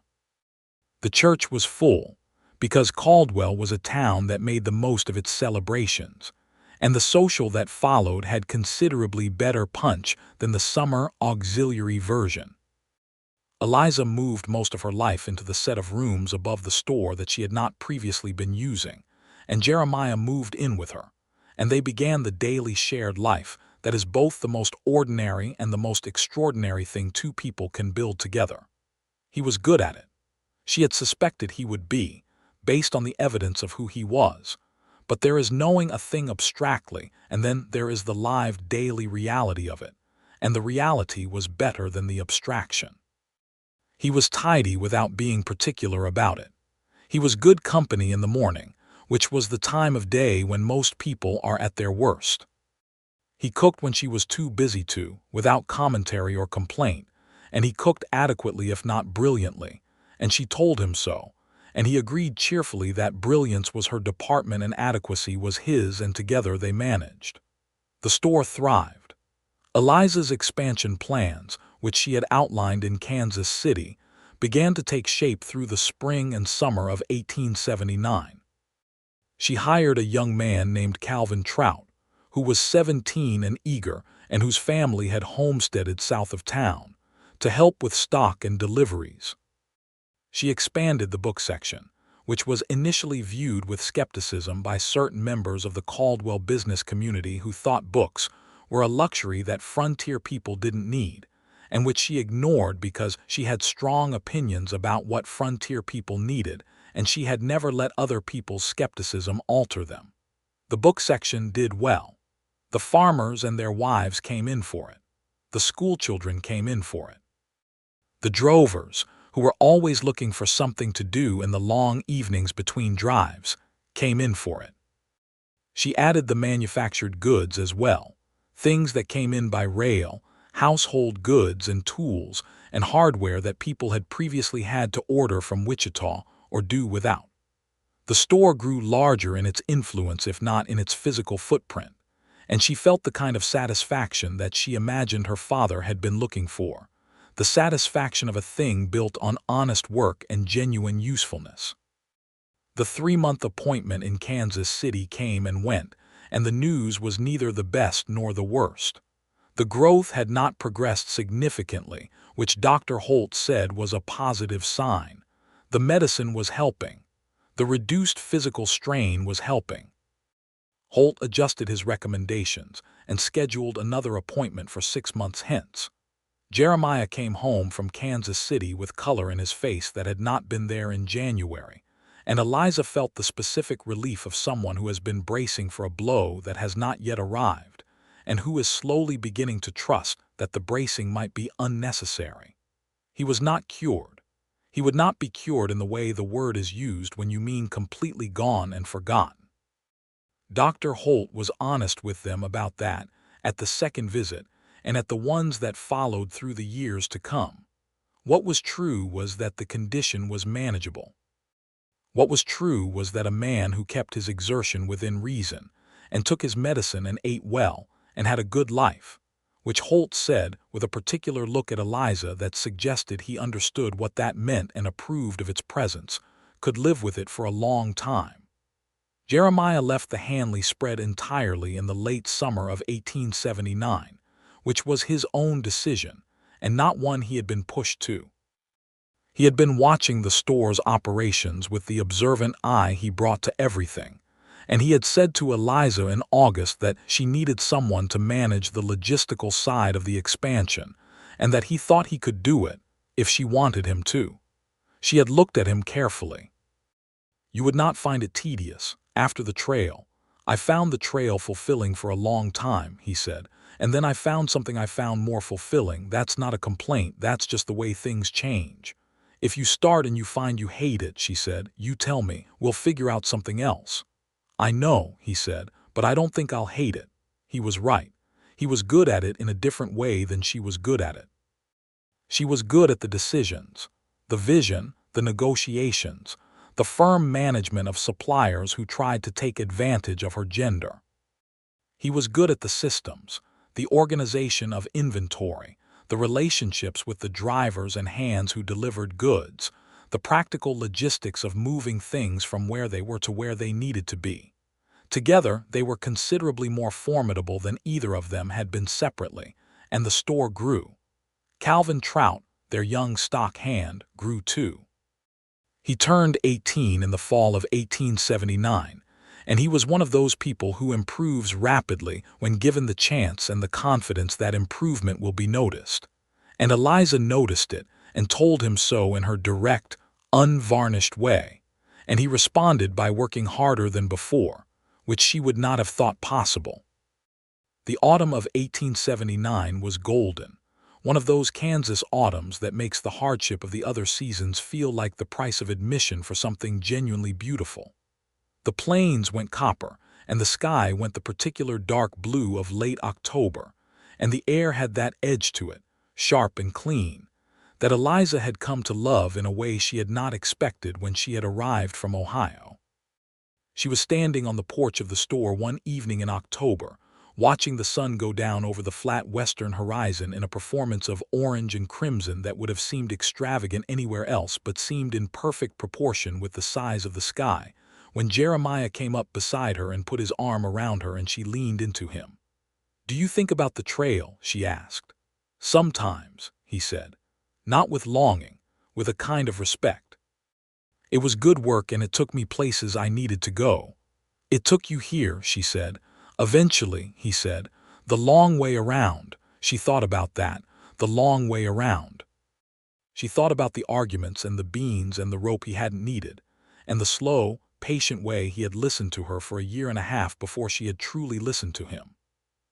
The church was full, because Caldwell was a town that made the most of its celebrations, and the social that followed had considerably better punch than the summer auxiliary version. Eliza moved most of her life into the set of rooms above the store that she had not previously been using, and Jeremiah moved in with her, and they began the daily shared life that is both the most ordinary and the most extraordinary thing 2 people can build together. He was good at it. She had suspected he would be, based on the evidence of who he was, but there is knowing a thing abstractly, and then there is the live daily reality of it, and the reality was better than the abstraction. He was tidy without being particular about it. He was good company in the morning, which was the time of day when most people are at their worst. He cooked when she was too busy to, without commentary or complaint, and he cooked adequately if not brilliantly, and she told him so, and he agreed cheerfully that brilliance was her department and adequacy was his, and together they managed. The store thrived. Eliza's expansion plans, which she had outlined in Kansas City, began to take shape through the spring and summer of 1879. She hired a young man named Calvin Trout, who was 17 and eager and whose family had homesteaded south of town, to help with stock and deliveries. She expanded the book section, which was initially viewed with skepticism by certain members of the Caldwell business community who thought books were a luxury that frontier people didn't need, and which she ignored because she had strong opinions about what frontier people needed and she had never let other people's skepticism alter them. The book section did well. The farmers and their wives came in for it. The schoolchildren came in for it. The drovers, who were always looking for something to do in the long evenings between drives, came in for it. She added the manufactured goods as well, things that came in by rail, household goods and tools and hardware that people had previously had to order from Wichita or do without. The store grew larger in its influence if not in its physical footprint, and she felt the kind of satisfaction that she imagined her father had been looking for, the satisfaction of a thing built on honest work and genuine usefulness. The 3-month appointment in Kansas City came and went, and the news was neither the best nor the worst. The growth had not progressed significantly, which Dr. Holt said was a positive sign. The medicine was helping. The reduced physical strain was helping. Holt adjusted his recommendations and scheduled another appointment for 6 months hence. Jeremiah came home from Kansas City with color in his face that had not been there in January, and Eliza felt the specific relief of someone who has been bracing for a blow that has not yet arrived, and who is slowly beginning to trust that the bracing might be unnecessary. He was not cured. He would not be cured in the way the word is used when you mean completely gone and forgotten. Dr. Holt was honest with them about that at the second visit and at the ones that followed through the years to come. What was true was that the condition was manageable. What was true was that a man who kept his exertion within reason and took his medicine and ate well and had a good life, which Holt said with a particular look at Eliza that suggested he understood what that meant and approved of its presence, could live with it for a long time. Jeremiah left the Hanley spread entirely in the late summer of 1879, which was his own decision, and not one he had been pushed to. He had been watching the store's operations with the observant eye he brought to everything, and he had said to Eliza in August that she needed someone to manage the logistical side of the expansion, and that he thought he could do it if she wanted him to. She had looked at him carefully. "You would not find it tedious. After the trail, I found the trail fulfilling for a long time," he said, "and then I found something I found more fulfilling. That's not a complaint, that's just the way things change. If you start and you find you hate it," she said, "you tell me, we'll figure out something else." "I know," he said, "but I don't think I'll hate it." He was right. He was good at it in a different way than she was good at it. She was good at the decisions, the vision, the negotiations, the firm management of suppliers who tried to take advantage of her gender. He was good at the systems, the organization of inventory, the relationships with the drivers and hands who delivered goods, the practical logistics of moving things from where they were to where they needed to be. Together, they were considerably more formidable than either of them had been separately, and the store grew. Calvin Trout, their young stock hand, grew too. He turned 18 in the fall of 1879, and he was one of those people who improves rapidly when given the chance and the confidence that improvement will be noticed. And Eliza noticed it and told him so in her direct, unvarnished way, and he responded by working harder than before, which she would not have thought possible. The autumn of 1879 was golden, one of those Kansas autumns that makes the hardship of the other seasons feel like the price of admission for something genuinely beautiful. The plains went copper, and the sky went the particular dark blue of late October, and the air had that edge to it, sharp and clean, that Eliza had come to love in a way she had not expected when she had arrived from Ohio. She was standing on the porch of the store one evening in October, watching the sun go down over the flat western horizon in a performance of orange and crimson that would have seemed extravagant anywhere else but seemed in perfect proportion with the size of the sky, when Jeremiah came up beside her and put his arm around her and she leaned into him. "Do you think about the trail?" she asked. "Sometimes," he said. "Not with longing, with a kind of respect. It was good work and it took me places I needed to go." "It took you here," she said. "Eventually," he said. "The long way around." She thought about that, the long way around. She thought about the arguments and the beans and the rope he hadn't needed, and the slow, patient way he had listened to her for a year and a half before she had truly listened to him.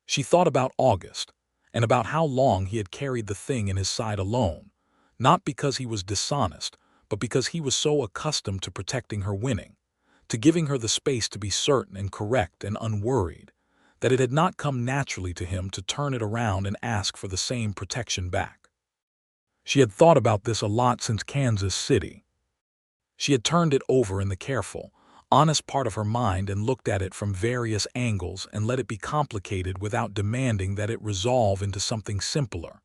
She thought about August, and about how long he had carried the thing in his side alone, not because he was dishonest, but because he was so accustomed to protecting her winning, to giving her the space to be certain and correct and unworried, that it had not come naturally to him to turn it around and ask for the same protection back. She had thought about this a lot since Kansas City. She had turned it over in the careful, honest part of her mind and looked at it from various angles and let it be complicated without demanding that it resolve into something simpler.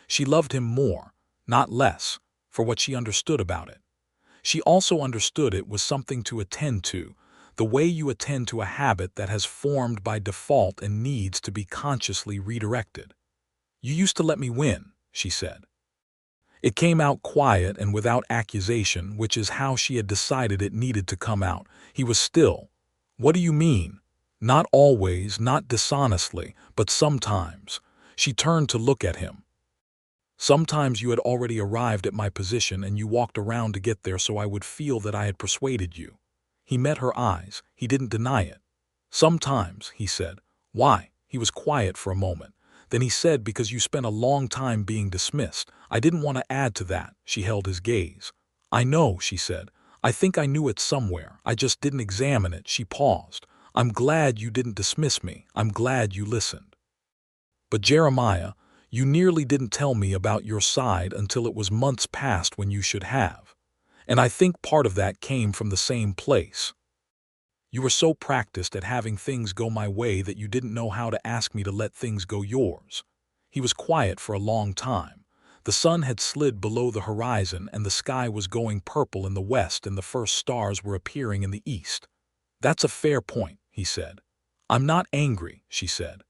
She loved him more, not less, for what she understood about it. She also understood it was something to attend to, the way you attend to a habit that has formed by default and needs to be consciously redirected. "You used to let me win," she said. It came out quiet and without accusation, which is how she had decided it needed to come out. He was still. "What do you mean?" "Not always, not dishonestly, but sometimes." She turned to look at him. "Sometimes you had already arrived at my position and you walked around to get there so I would feel that I had persuaded you." He met her eyes. He didn't deny it. "Sometimes," he said. "Why?" He was quiet for a moment. Then he said, "Because you spent a long time being dismissed." I didn't want to add to that. She held his gaze. "I know," she said. "I think I knew it somewhere. I just didn't examine it." She paused. "I'm glad you didn't dismiss me. I'm glad you listened." "But Jeremiah, you nearly didn't tell me about your side until it was months past when you should have. And I think part of that came from the same place. You were so practiced at having things go my way that you didn't know how to ask me to let things go yours." He was quiet for a long time. The sun had slid below the horizon and the sky was going purple in the west and the first stars were appearing in the east. "That's a fair point," he said. "I'm not angry," she said.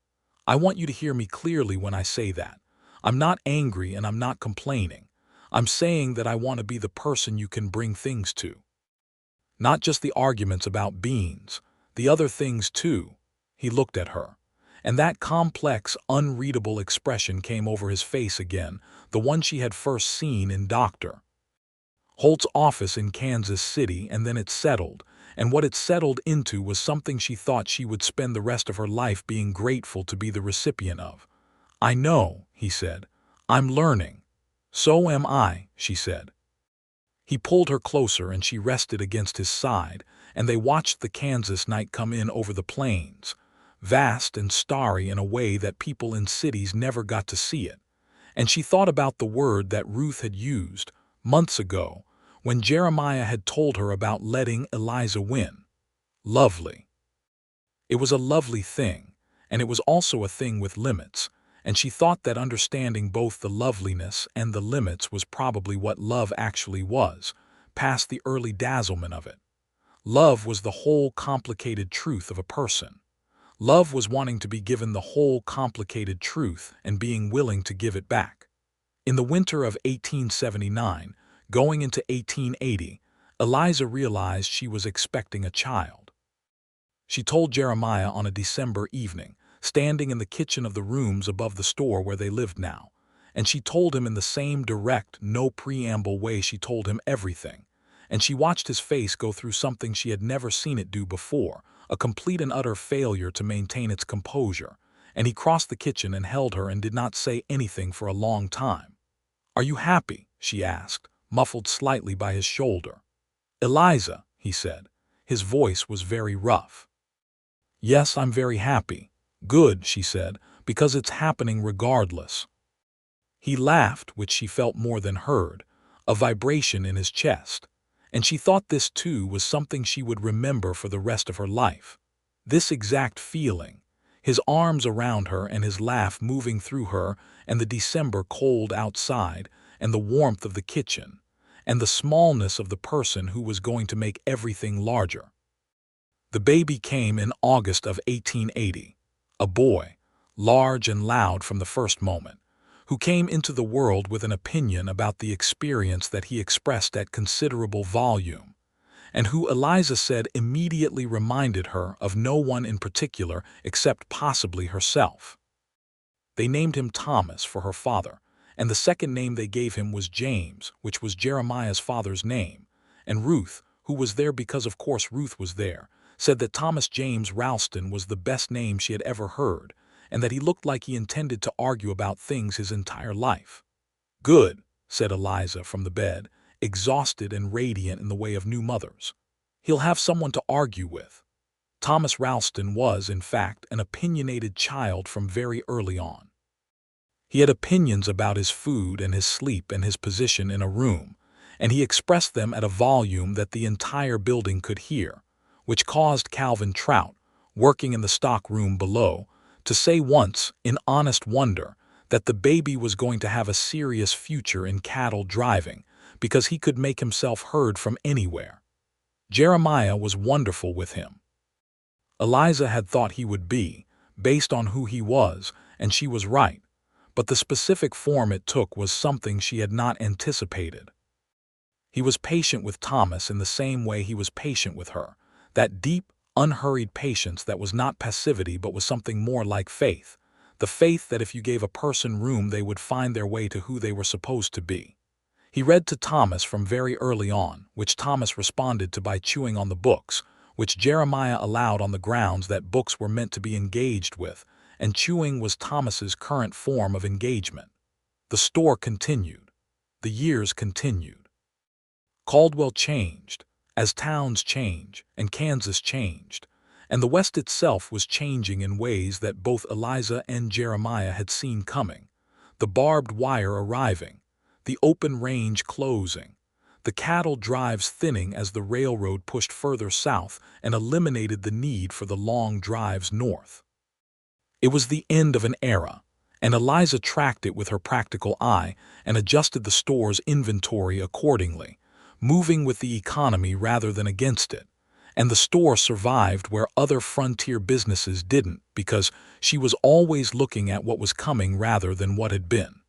"I want you to hear me clearly when I say that. I'm not angry and I'm not complaining. I'm saying that I want to be the person you can bring things to. Not just the arguments about beans, the other things too." He looked at her, and that complex, unreadable expression came over his face again, the one she had first seen in Dr. Holt's office in Kansas City, and then it settled, and what it settled into was something she thought she would spend the rest of her life being grateful to be the recipient of. "I know," he said. "I'm learning." "So am I," she said. He pulled her closer and she rested against his side, and they watched the Kansas night come in over the plains, vast and starry in a way that people in cities never got to see it. And she thought about the word that Ruth had used months ago when Jeremiah had told her about letting Eliza win. Lovely. It was a lovely thing, and it was also a thing with limits, and she thought that understanding both the loveliness and the limits was probably what love actually was, past the early dazzlement of it. Love was the whole complicated truth of a person. Love was wanting to be given the whole complicated truth and being willing to give it back. In the winter of 1879, going into 1880, Eliza realized she was expecting a child. She told Jeremiah on a December evening, standing in the kitchen of the rooms above the store where they lived now, and she told him in the same direct, no preamble way she told him everything, and she watched his face go through something she had never seen it do before, a complete and utter failure to maintain its composure, and he crossed the kitchen and held her and did not say anything for a long time. "Are you happy?" she asked, muffled slightly by his shoulder. "Eliza," he said. His voice was very rough. "Yes, I'm very happy." "Good," she said, "because it's happening regardless." He laughed, which she felt more than heard, a vibration in his chest, and she thought this too was something she would remember for the rest of her life. This exact feeling, his arms around her and his laugh moving through her, and the December cold outside, and the warmth of the kitchen, and the smallness of the person who was going to make everything larger. The baby came in August of 1880, a boy, large and loud from the first moment, who came into the world with an opinion about the experience that he expressed at considerable volume, and who Eliza said immediately reminded her of no one in particular except possibly herself. They named him Thomas for her father, and the second name they gave him was James, which was Jeremiah's father's name, and Ruth, who was there because of course Ruth was there, said that Thomas James Ralston was the best name she had ever heard, and that he looked like he intended to argue about things his entire life. "Good," said Eliza from the bed, exhausted and radiant in the way of new mothers. "He'll have someone to argue with." Thomas Ralston was, in fact, an opinionated child from very early on. He had opinions about his food and his sleep and his position in a room, and he expressed them at a volume that the entire building could hear, which caused Calvin Trout, working in the stock room below, to say once, in honest wonder, that the baby was going to have a serious future in cattle driving because he could make himself heard from anywhere. Jeremiah was wonderful with him. Eliza had thought he would be, based on who he was, and she was right, but the specific form it took was something she had not anticipated. He was patient with Thomas in the same way he was patient with her, that deep, unhurried patience that was not passivity but was something more like faith, the faith that if you gave a person room they would find their way to who they were supposed to be. He read to Thomas from very early on, which Thomas responded to by chewing on the books, which Jeremiah allowed on the grounds that books were meant to be engaged with, and chewing was Thomas's current form of engagement. The store continued. The years continued. Caldwell changed, as towns change, and Kansas changed, and the West itself was changing in ways that both Eliza and Jeremiah had seen coming, the barbed wire arriving, the open range closing, the cattle drives thinning as the railroad pushed further south and eliminated the need for the long drives north. It was the end of an era, and Eliza tracked it with her practical eye and adjusted the store's inventory accordingly, moving with the economy rather than against it, and the store survived where other frontier businesses didn't because she was always looking at what was coming rather than what had been.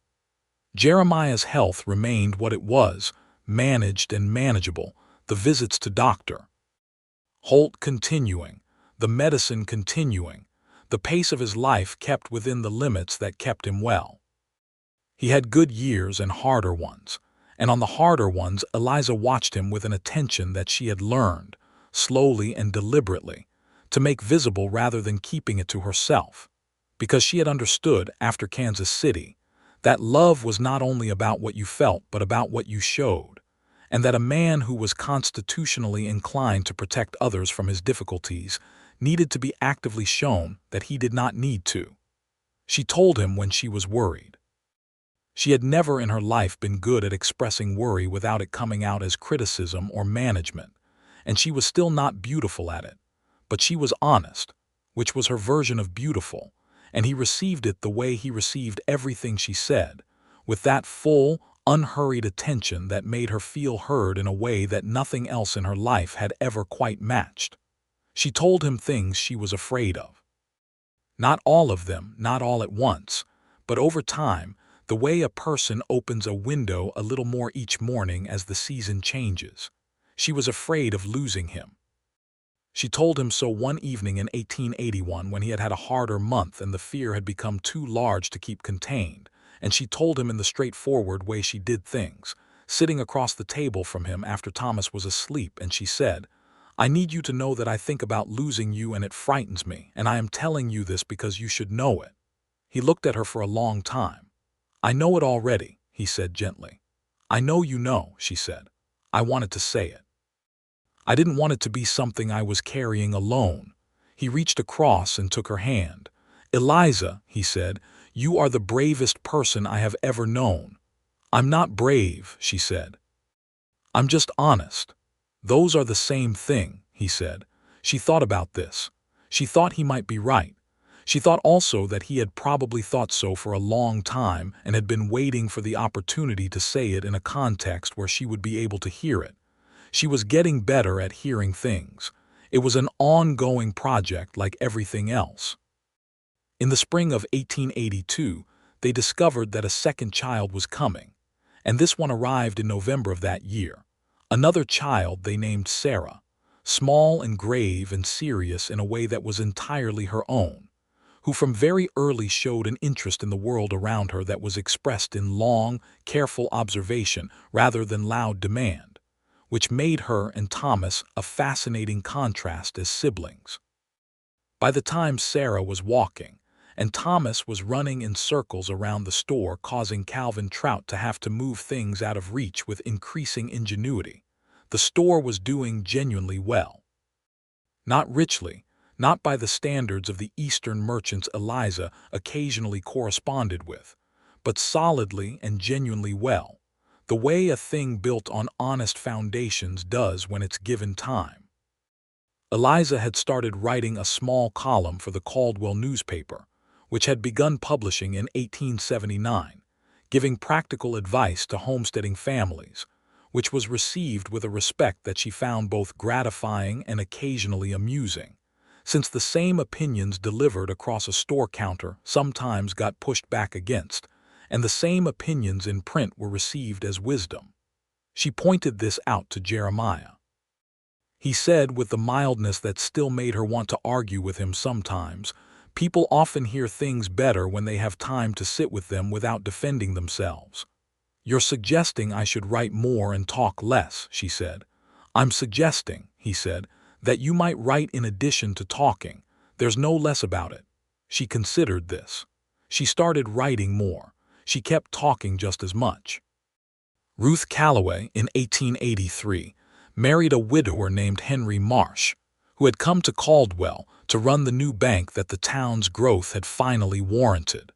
Jeremiah's health remained what it was, managed and manageable, the visits to Dr. Holt continuing, the medicine continuing, the pace of his life kept within the limits that kept him well. He had good years and harder ones, and on the harder ones Eliza watched him with an attention that she had learned, slowly and deliberately, to make visible rather than keeping it to herself, because she had understood, after Kansas City, that love was not only about what you felt but about what you showed, and that a man who was constitutionally inclined to protect others from his difficulties needed to be actively shown that he did not need to. She told him when she was worried. She had never in her life been good at expressing worry without it coming out as criticism or management, and she was still not beautiful at it, but she was honest, which was her version of beautiful, and he received it the way he received everything she said, with that full, unhurried attention that made her feel heard in a way that nothing else in her life had ever quite matched. She told him things she was afraid of. Not all of them, not all at once, but over time, the way a person opens a window a little more each morning as the season changes. She was afraid of losing him. She told him so one evening in 1881 when he had had a harder month and the fear had become too large to keep contained, and she told him in the straightforward way she did things, sitting across the table from him after Thomas was asleep, and she said, "I need you to know that I think about losing you and it frightens me, and I am telling you this because you should know it." He looked at her for a long time. "I know it already," he said gently. "I know you know," she said. "I wanted to say it. I didn't want it to be something I was carrying alone." He reached across and took her hand. "Eliza," he said, "you are the bravest person I have ever known." "I'm not brave," she said. "I'm just honest." "Those are the same thing," he said. She thought about this. She thought he might be right. She thought also that he had probably thought so for a long time and had been waiting for the opportunity to say it in a context where she would be able to hear it. She was getting better at hearing things. It was an ongoing project like everything else. In the spring of 1882, they discovered that a second child was coming, and this one arrived in November of that year. Another child they named Sarah, small and grave and serious in a way that was entirely her own, who from very early showed an interest in the world around her that was expressed in long, careful observation rather than loud demand, which made her and Thomas a fascinating contrast as siblings. By the time Sarah was walking, and Thomas was running in circles around the store, causing Calvin Trout to have to move things out of reach with increasing ingenuity, the store was doing genuinely well. Not richly, not by the standards of the Eastern merchants Eliza occasionally corresponded with, but solidly and genuinely well, the way a thing built on honest foundations does when it's given time. Eliza had started writing a small column for the Caldwell newspaper, which had begun publishing in 1879, giving practical advice to homesteading families, which was received with a respect that she found both gratifying and occasionally amusing, since the same opinions delivered across a store counter sometimes got pushed back against, and the same opinions in print were received as wisdom. She pointed this out to Jeremiah. He said, with the mildness that still made her want to argue with him sometimes, "People often hear things better when they have time to sit with them without defending themselves." "You're suggesting I should write more and talk less," she said. "I'm suggesting," he said, "that you might write in addition to talking. There's no less about it." She considered this. She started writing more. She kept talking just as much. Ruth Calloway, in 1883, married a widower named Henry Marsh, who had come to Caldwell to run the new bank that the town's growth had finally warranted.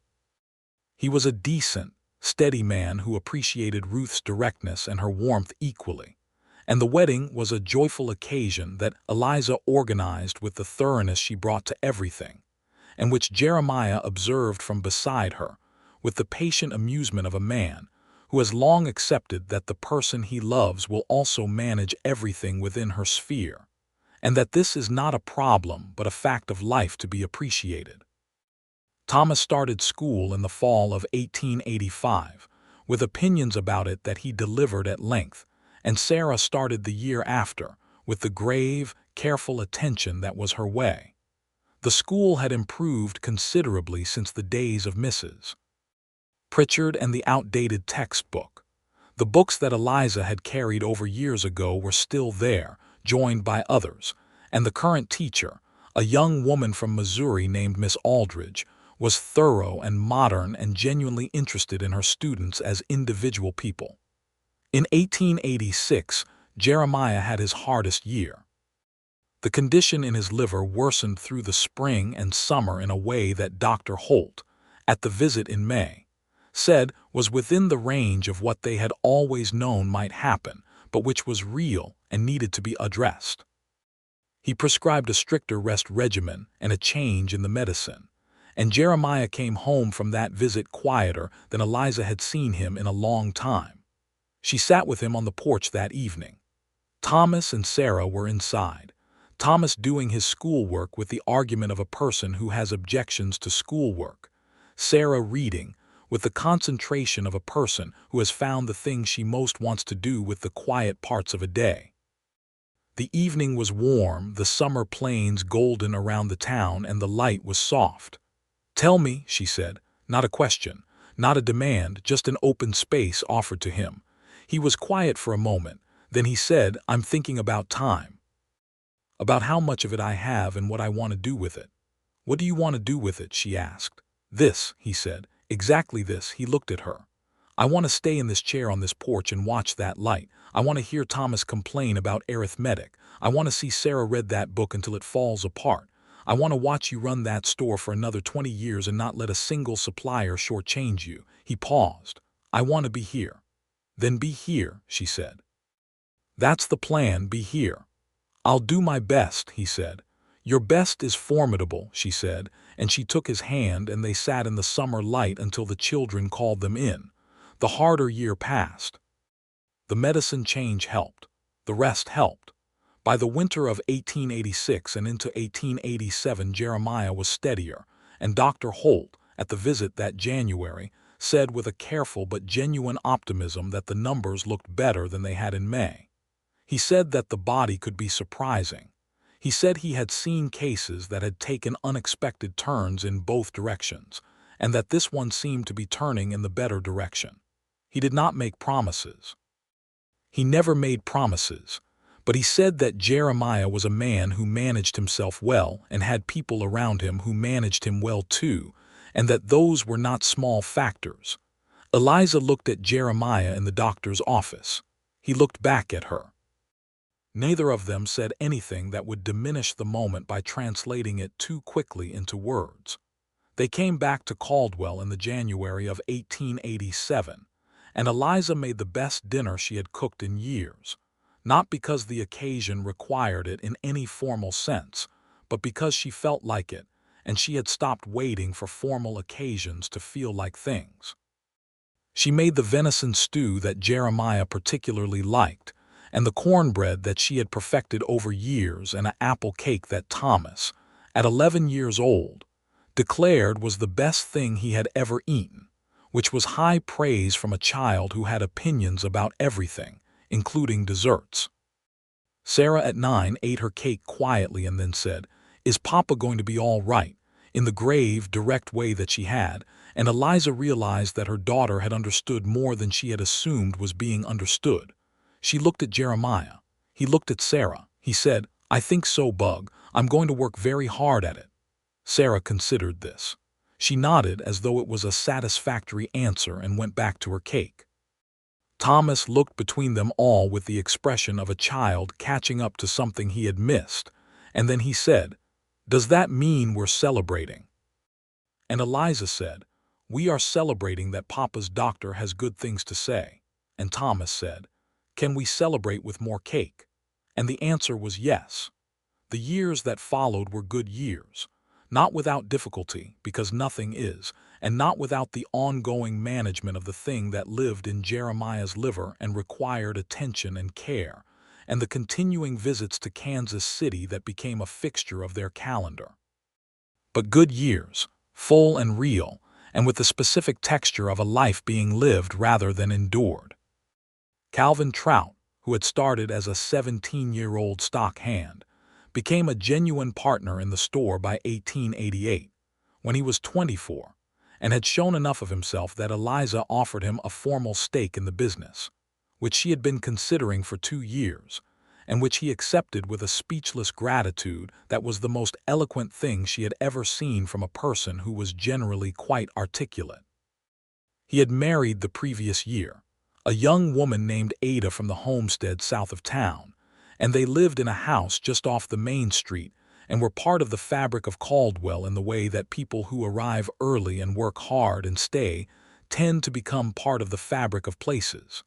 He was a decent, steady man who appreciated Ruth's directness and her warmth equally, and the wedding was a joyful occasion that Eliza organized with the thoroughness she brought to everything, and which Jeremiah observed from beside her, with the patient amusement of a man who has long accepted that the person he loves will also manage everything within her sphere, and that this is not a problem but a fact of life to be appreciated. Thomas started school in the fall of 1885, with opinions about it that he delivered at length, and Sarah started the year after, with the grave, careful attention that was her way. The school had improved considerably since the days of Mrs. Pritchard and the outdated textbook. The books that Eliza had carried over years ago were still there, joined by others, and the current teacher, a young woman from Missouri named Miss Aldridge, was thorough and modern and genuinely interested in her students as individual people. In 1886, Jeremiah had his hardest year. The condition in his liver worsened through the spring and summer in a way that Dr. Holt, at the visit in May, said was within the range of what they had always known might happen, but which was real and needed to be addressed. He prescribed a stricter rest regimen and a change in the medicine, and Jeremiah came home from that visit quieter than Eliza had seen him in a long time. She sat with him on the porch that evening. Thomas and Sarah were inside, Thomas doing his schoolwork with the argument of a person who has objections to schoolwork, Sarah reading with the concentration of a person who has found the thing she most wants to do with the quiet parts of a day. The evening was warm, the summer plains golden around the town, and the light was soft. "Tell me," she said, not a question, not a demand, just an open space offered to him. He was quiet for a moment, then he said, "I'm thinking about time. About how much of it I have and what I want to do with it." "What do you want to do with it?" she asked. "This," he said. "Exactly this." He looked at her. "I want to stay in this chair on this porch and watch that light. I want to hear Thomas complain about arithmetic. I want to see Sarah read that book until it falls apart. I want to watch you run that store for another 20 years and not let a single supplier shortchange you." He paused. "I want to be here." "Then be here," she said. "That's the plan, be here." "I'll do my best," he said. "Your best is formidable," she said, and she took his hand and they sat in the summer light until the children called them in. The harder year passed. The medicine change helped. The rest helped. By the winter of 1886 and into 1887, Jeremiah was steadier, and Dr. Holt, at the visit that January, said with a careful but genuine optimism that the numbers looked better than they had in May. He said that the body could be surprising. He said he had seen cases that had taken unexpected turns in both directions, and that this one seemed to be turning in the better direction. He did not make promises. He never made promises, but he said that Jeremiah was a man who managed himself well and had people around him who managed him well too, and that those were not small factors. Eliza looked at Jeremiah in the doctor's office. He looked back at her. Neither of them said anything that would diminish the moment by translating it too quickly into words. They came back to Caldwell in the January of 1887, and Eliza made the best dinner she had cooked in years, not because the occasion required it in any formal sense, but because she felt like it, and she had stopped waiting for formal occasions to feel like things. She made the venison stew that Jeremiah particularly liked, and the cornbread that she had perfected over years, and an apple cake that Thomas, at 11 years old, declared was the best thing he had ever eaten, which was high praise from a child who had opinions about everything, including desserts. Sarah at 9 ate her cake quietly and then said, "Is Papa going to be all right?" in the grave, direct way that she had, and Eliza realized that her daughter had understood more than she had assumed was being understood. She looked at Jeremiah. He looked at Sarah. He said, "I think so, Bug. I'm going to work very hard at it." Sarah considered this. She nodded as though it was a satisfactory answer and went back to her cake. Thomas looked between them all with the expression of a child catching up to something he had missed, and then he said, "Does that mean we're celebrating?" And Eliza said, "We are celebrating that Papa's doctor has good things to say." And Thomas said, "Can we celebrate with more cake?" And the answer was yes. The years that followed were good years, not without difficulty, because nothing is, and not without the ongoing management of the thing that lived in Jeremiah's liver and required attention and care, and the continuing visits to Kansas City that became a fixture of their calendar. But good years, full and real, and with the specific texture of a life being lived rather than endured. Calvin Trout, who had started as a 17-year-old stock hand, became a genuine partner in the store by 1888, when he was 24, and had shown enough of himself that Eliza offered him a formal stake in the business, which she had been considering for 2 years, and which he accepted with a speechless gratitude that was the most eloquent thing she had ever seen from a person who was generally quite articulate. He had married the previous year, a young woman named Ada from the homestead south of town, and they lived in a house just off the main street and were part of the fabric of Caldwell in the way that people who arrive early and work hard and stay tend to become part of the fabric of places.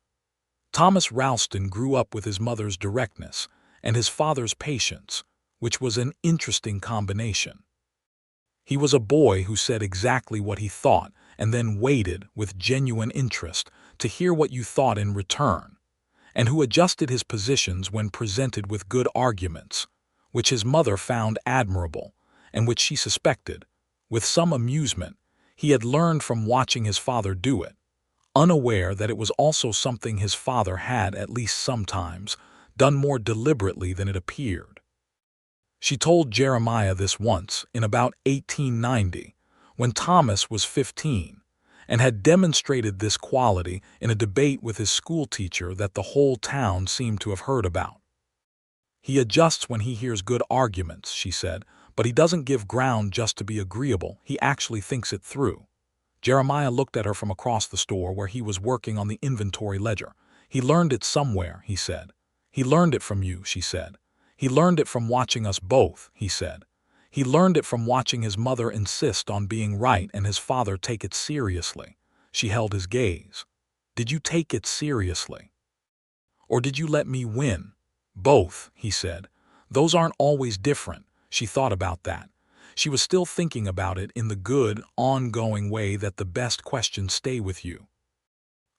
Thomas Ralston grew up with his mother's directness and his father's patience, which was an interesting combination. He was a boy who said exactly what he thought and then waited with genuine interest to hear what you thought in return, and who adjusted his positions when presented with good arguments, which his mother found admirable, and which she suspected, with some amusement, he had learned from watching his father do it, unaware that it was also something his father had, at least sometimes, done more deliberately than it appeared. She told Jeremiah this once, in about 1890, when Thomas was 15, and had demonstrated this quality in a debate with his schoolteacher that the whole town seemed to have heard about. "He adjusts when he hears good arguments," she said, "but he doesn't give ground just to be agreeable. He actually thinks it through." Jeremiah looked at her from across the store where he was working on the inventory ledger. "He learned it somewhere," he said. "He learned it from you," she said. "He learned it from watching us both," he said. "He learned it from watching his mother insist on being right and his father take it seriously." She held his gaze. "Did you take it seriously? Or did you let me win?" "Both," he said. "Those aren't always different." She thought about that. She was still thinking about it in the good, ongoing way that the best questions stay with you.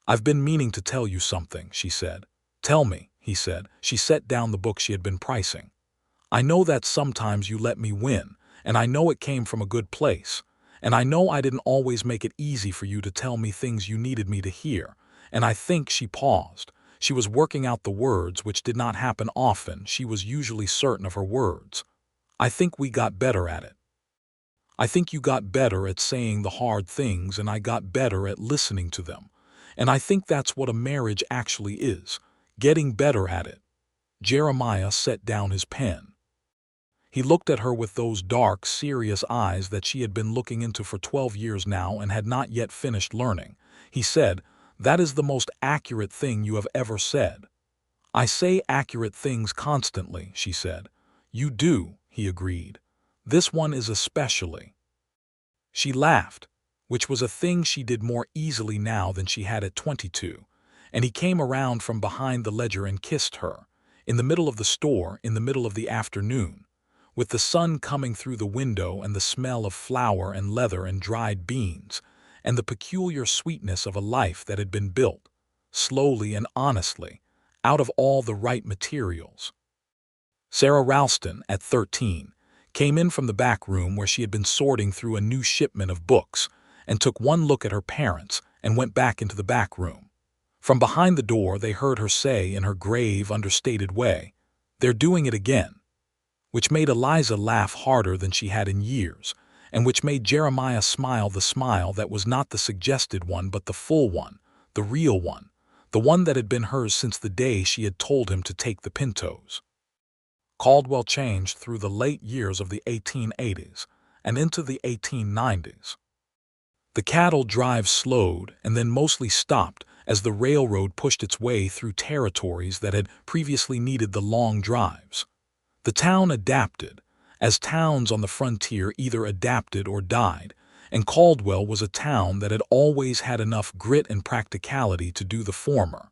"I've been meaning to tell you something," she said. "Tell me," he said. She set down the book she had been pricing. "I know that sometimes you let me win, and I know it came from a good place, and I know I didn't always make it easy for you to tell me things you needed me to hear, and I think," she paused. She was working out the words, which did not happen often. She was usually certain of her words. "I think we got better at it. I think you got better at saying the hard things, and I got better at listening to them. And I think that's what a marriage actually is, Getting better at it. Jeremiah set down his pen. He looked at her with those dark, serious eyes that she had been looking into for 12 years now and had not yet finished learning. He said, "That is the most accurate thing you have ever said." "I say accurate things constantly," she said. "You do," he agreed. "This one is especially." She laughed, which was a thing she did more easily now than she had at 22, and he came around from behind the ledger and kissed her, in the middle of the store, in the middle of the afternoon, with the sun coming through the window and the smell of flour and leather and dried beans, and the peculiar sweetness of a life that had been built, slowly and honestly, out of all the right materials. Sarah Ralston, at 13, came in from the back room where she had been sorting through a new shipment of books, and took one look at her parents and went back into the back room. From behind the door they heard her say in her grave, understated way, "They're doing it again," which made Eliza laugh harder than she had in years, and which made Jeremiah smile the smile that was not the suggested one but the full one, the real one, the one that had been hers since the day she had told him to take the Pintos. Caldwell changed through the late years of the 1880s and into the 1890s. The cattle drive slowed and then mostly stopped as the railroad pushed its way through territories that had previously needed the long drives. The town adapted, as towns on the frontier either adapted or died, and Caldwell was a town that had always had enough grit and practicality to do the former.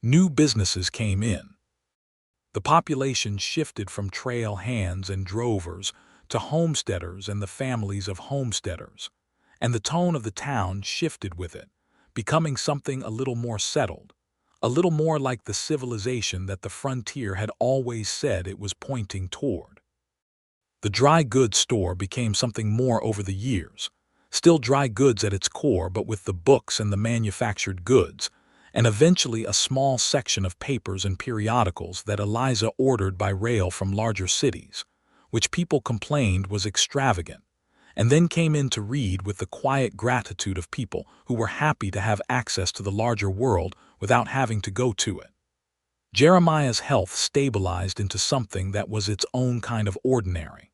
New businesses came in. The population shifted from trail hands and drovers to homesteaders and the families of homesteaders, and the tone of the town shifted with it, becoming something a little more settled, a little more like the civilization that the frontier had always said it was pointing toward. The dry goods store became something more over the years, still dry goods at its core but with the books and the manufactured goods, and eventually a small section of papers and periodicals that Eliza ordered by rail from larger cities, which people complained was extravagant, and then came in to read with the quiet gratitude of people who were happy to have access to the larger world without having to go to it. Jeremiah's health stabilized into something that was its own kind of ordinary.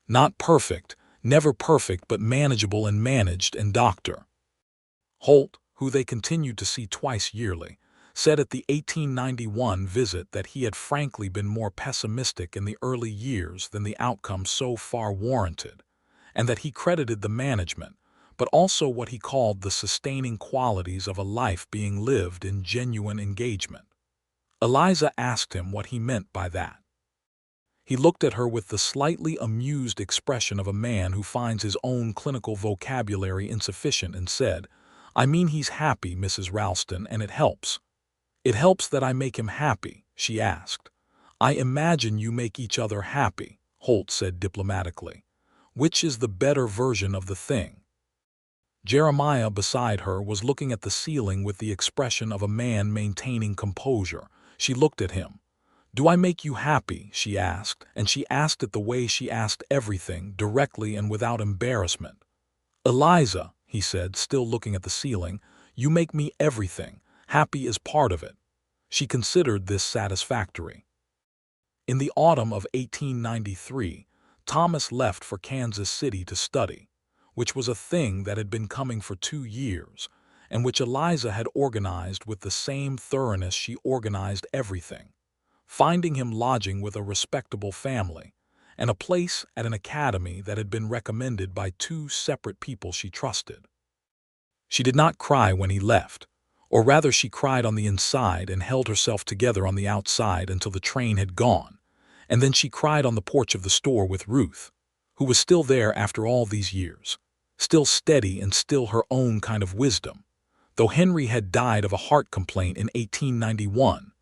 Not perfect, never perfect, but manageable and managed, and Dr. Holt, who they continued to see twice yearly, said at the 1891 visit that he had frankly been more pessimistic in the early years than the outcome so far warranted, and that he credited the management, but also what he called the sustaining qualities of a life being lived in genuine engagement. Eliza asked him what he meant by that. He looked at her with the slightly amused expression of a man who finds his own clinical vocabulary insufficient and said, "I mean he's happy, Mrs. Ralston, and it helps." "It helps that I make him happy?" she asked. "I imagine you make each other happy," Holt said diplomatically. "Which is the better version of the thing?" Jeremiah beside her was looking at the ceiling with the expression of a man maintaining composure. She looked at him. "Do I make you happy?" she asked, and she asked it the way she asked everything, directly and without embarrassment. "Eliza," he said, still looking at the ceiling, "you make me everything. Happy is part of it." She considered this satisfactory. In the autumn of 1893, Thomas left for Kansas City to study, which was a thing that had been coming for 2 years, and which Eliza had organized with the same thoroughness she organized everything, finding him lodging with a respectable family, and a place at an academy that had been recommended by 2 separate people she trusted. She did not cry when he left, or rather she cried on the inside and held herself together on the outside until the train had gone, and then she cried on the porch of the store with Ruth, who was still there after all these years, still steady and still her own kind of wisdom, though Henry had died of a heart complaint in 1891,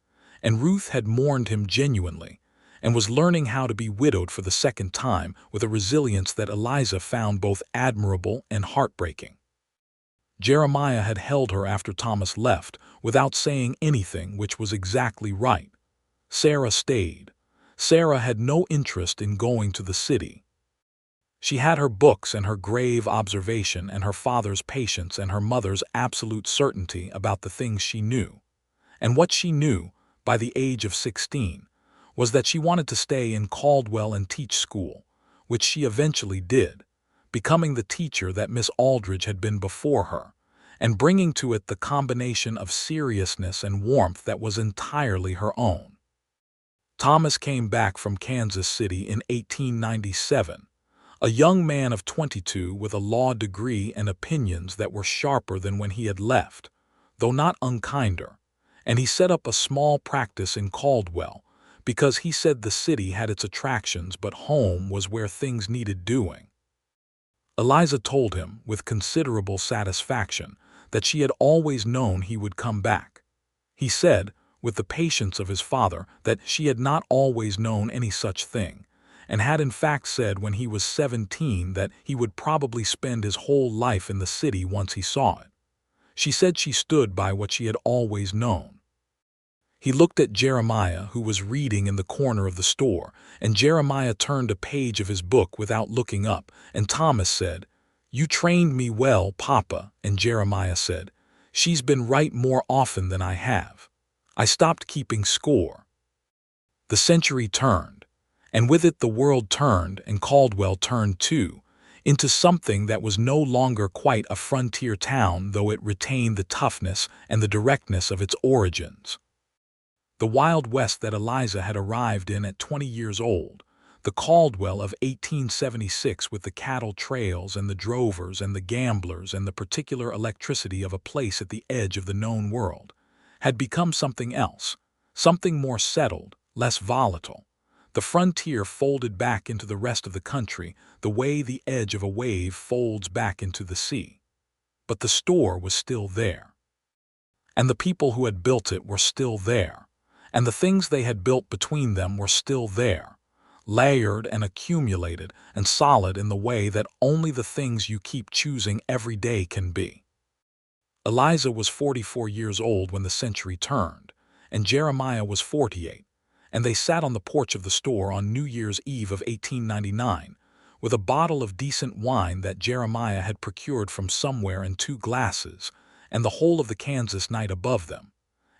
and Ruth had mourned him genuinely, and was learning how to be widowed for the second time with a resilience that Eliza found both admirable and heartbreaking. Jeremiah had held her after Thomas left without saying anything, which was exactly right. Sarah stayed. Sarah had no interest in going to the city. She had her books and her grave observation and her father's patience and her mother's absolute certainty about the things she knew, And what she knew, by the age of 16, was that she wanted to stay in Caldwell and teach school, which she eventually did, becoming the teacher that Miss Aldridge had been before her, and bringing to it the combination of seriousness and warmth that was entirely her own. Thomas came back from Kansas City in 1897, a young man of 22 with a law degree and opinions that were sharper than when he had left, though not unkinder, and he set up a small practice in Caldwell because he said the city had its attractions but home was where things needed doing. Eliza told him, with considerable satisfaction, that she had always known he would come back. He said, with the patience of his father, that she had not always known any such thing, and had in fact said when he was 17 that he would probably spend his whole life in the city once he saw it. She said she stood by what she had always known. He looked at Jeremiah, who was reading in the corner of the store, and Jeremiah turned a page of his book without looking up, and Thomas said, "You trained me well, Papa," and Jeremiah said, "She's been right more often than I have. I stopped keeping score." The century turned, and with it the world turned, and Caldwell turned too, into something that was no longer quite a frontier town, though it retained the toughness and the directness of its origins. The Wild West that Eliza had arrived in at 20 years old, the Caldwell of 1876 with the cattle trails and the drovers and the gamblers and the particular electricity of a place at the edge of the known world, had become something else, something more settled, less volatile. The frontier folded back into the rest of the country the way the edge of a wave folds back into the sea. But the store was still there. And the people who had built it were still there. And the things they had built between them were still there, layered and accumulated and solid in the way that only the things you keep choosing every day can be. Eliza was 44 years old when the century turned, and Jeremiah was 48, and they sat on the porch of the store on New Year's Eve of 1899, with a bottle of decent wine that Jeremiah had procured from somewhere and 2 glasses, and the whole of the Kansas night above them.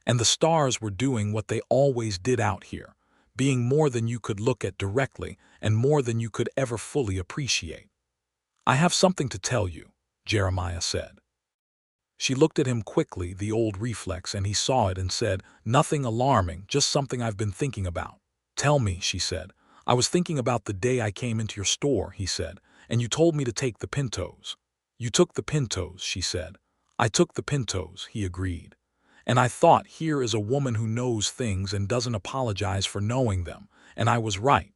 And the stars were doing what they always did out here, being more than you could look at directly and more than you could ever fully appreciate. "I have something to tell you," Jeremiah said. She looked at him quickly, the old reflex, and he saw it and said, "Nothing alarming, just something I've been thinking about." "Tell me," she said. "I was thinking about the day I came into your store," he said, "and you told me to take the pintos." "You took the pintos," she said. "I took the pintos," he agreed. "And I thought, here is a woman who knows things and doesn't apologize for knowing them, and I was right.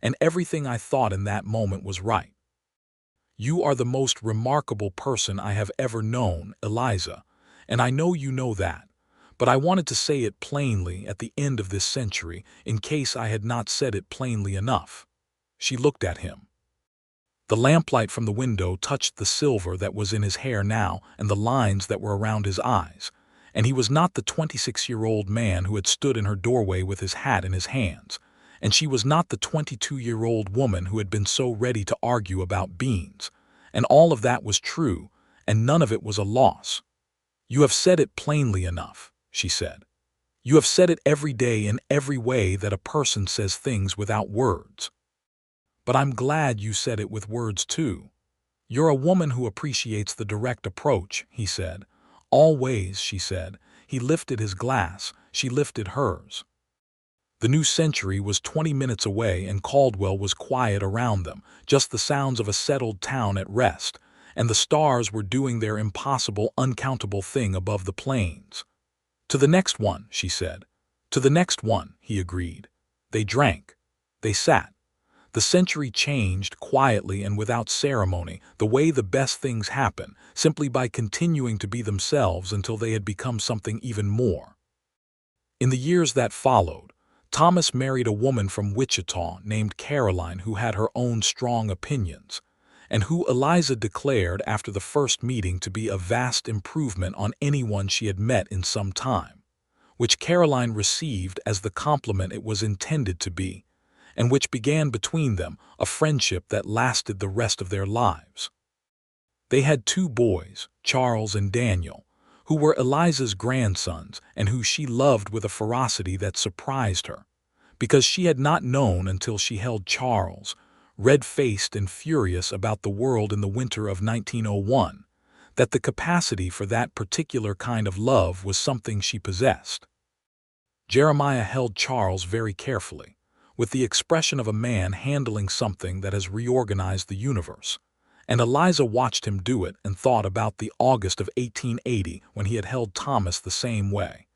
And everything I thought in that moment was right. You are the most remarkable person I have ever known, Eliza, and I know you know that, but I wanted to say it plainly at the end of this century in case I had not said it plainly enough." She looked at him. The lamplight from the window touched the silver that was in his hair now and the lines that were around his eyes, and he was not the 26-year-old man who had stood in her doorway with his hat in his hands, and she was not the 22-year-old woman who had been so ready to argue about beans, and all of that was true, and none of it was a loss. "You have said it plainly enough," she said. "You have said it every day in every way that a person says things without words. But I'm glad you said it with words too. You're a woman who appreciates the direct approach," he said. "Always," she said. He lifted his glass. She lifted hers. The new century was 20 minutes away, and Caldwell was quiet around them, just the sounds of a settled town at rest, and the stars were doing their impossible, uncountable thing above the plains. "To the next one," she said. "To the next one," he agreed. They drank. They sat. The century changed quietly and without ceremony, the way the best things happen, simply by continuing to be themselves until they had become something even more. In the years that followed, Thomas married a woman from Wichita named Caroline who had her own strong opinions, and who Eliza declared after the first meeting to be a vast improvement on anyone she had met in some time, which Caroline received as the compliment it was intended to be, and which began between them a friendship that lasted the rest of their lives. They had 2 boys, Charles and Daniel, who were Eliza's grandsons and who she loved with a ferocity that surprised her, because she had not known until she held Charles, red-faced and furious about the world in the winter of 1901, that the capacity for that particular kind of love was something she possessed. Jeremiah held Charles very carefully, with the expression of a man handling something that has reorganized the universe, and Eliza watched him do it and thought about the August of 1880 when he had held Thomas the same way,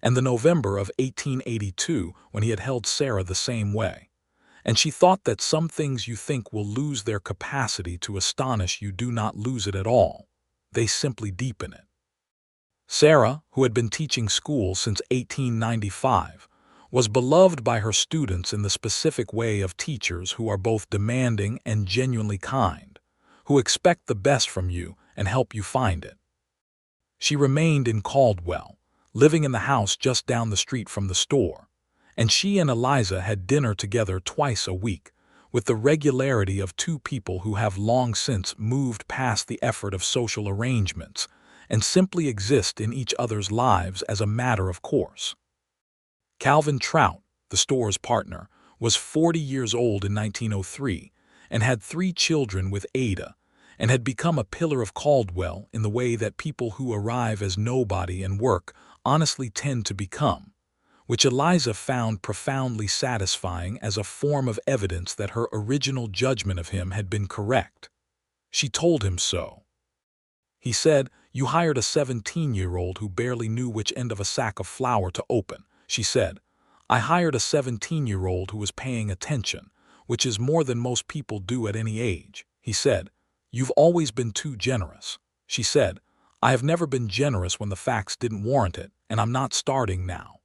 and the November of 1882 when he had held Sarah the same way, and she thought that some things you think will lose their capacity to astonish you do not lose it at all, they simply deepen it. Sarah, who had been teaching school since 1895, was beloved by her students in the specific way of teachers who are both demanding and genuinely kind, who expect the best from you and help you find it. She remained in Caldwell, living in the house just down the street from the store, and she and Eliza had dinner together twice a week, with the regularity of two people who have long since moved past the effort of social arrangements and simply exist in each other's lives as a matter of course. Calvin Trout, the store's partner, was 40 years old in 1903 and had 3 children with Ada, and had become a pillar of Caldwell in the way that people who arrive as nobody and work honestly tend to become, which Eliza found profoundly satisfying as a form of evidence that her original judgment of him had been correct. She told him so. He said, "You hired a 17-year-old who barely knew which end of a sack of flour to open." She said, "I hired a 17-year-old who was paying attention, which is more than most people do at any age." He said, "You've always been too generous." She said, "I have never been generous when the facts didn't warrant it, and I'm not starting now."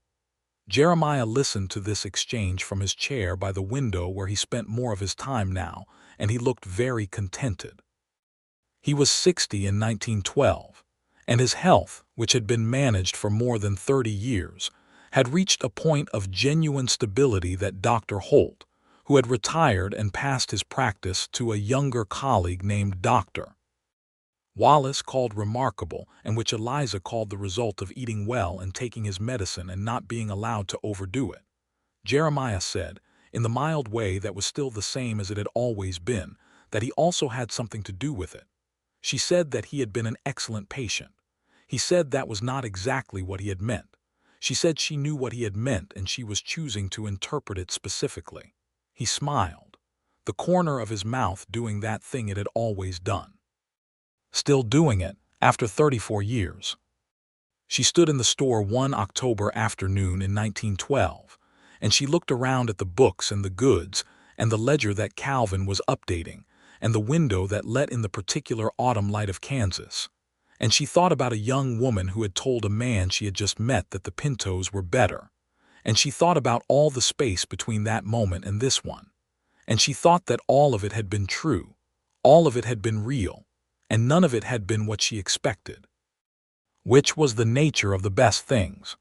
Jeremiah listened to this exchange from his chair by the window where he spent more of his time now, and he looked very contented. He was 60 in 1912, and his health, which had been managed for more than 30 years, had reached a point of genuine stability that Dr. Holt, who had retired and passed his practice to a younger colleague named Dr. Wallace, called remarkable, and which Eliza called the result of eating well and taking his medicine and not being allowed to overdo it. Jeremiah said, in the mild way that was still the same as it had always been, that he also had something to do with it. She said that he had been an excellent patient. He said that was not exactly what he had meant. She said she knew what he had meant and she was choosing to interpret it specifically. He smiled, the corner of his mouth doing that thing it had always done. Still doing it, after 34 years. She stood in the store one October afternoon in 1912, and she looked around at the books and the goods and the ledger that Calvin was updating, and the window that let in the particular autumn light of Kansas. And she thought about a young woman who had told a man she had just met that the Pintos were better. And she thought about all the space between that moment and this one. And she thought that all of it had been true, all of it had been real, and none of it had been what she expected. Which was the nature of the best things.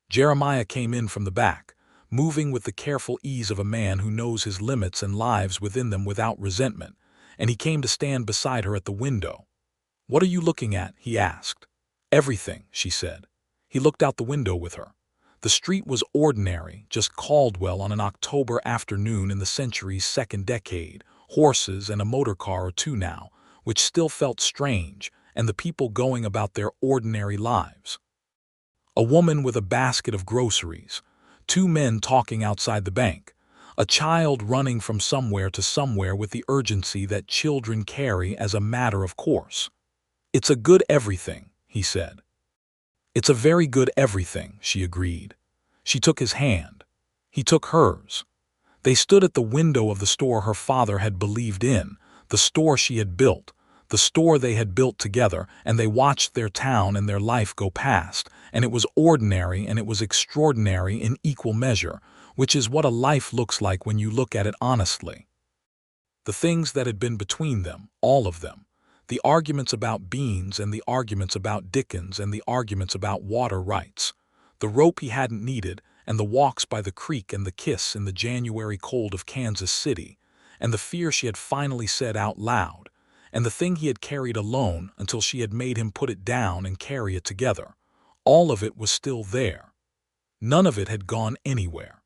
Jeremiah came in from the back, moving with the careful ease of a man who knows his limits and lives within them without resentment, and he came to stand beside her at the window. "What are you looking at?" he asked. "Everything," she said. He looked out the window with her. The street was ordinary, just Caldwell on an October afternoon in the century's second decade, horses and a motor car or two now, which still felt strange, and the people going about their ordinary lives. A woman with a basket of groceries, 2 men talking outside the bank, a child running from somewhere to somewhere with the urgency that children carry as a matter of course. "It's a good everything," he said. "It's a very good everything," she agreed. She took his hand. He took hers. They stood at the window of the store her father had believed in, the store she had built, the store they had built together, and they watched their town and their life go past, and it was ordinary and it was extraordinary in equal measure, which is what a life looks like when you look at it honestly. The things that had been between them, all of them, the arguments about beans and the arguments about Dickens and the arguments about water rights, the rope he hadn't needed and the walks by the creek and the kiss in the January cold of Kansas City, and the fear she had finally said out loud, and the thing he had carried alone until she had made him put it down and carry it together. All of it was still there. None of it had gone anywhere.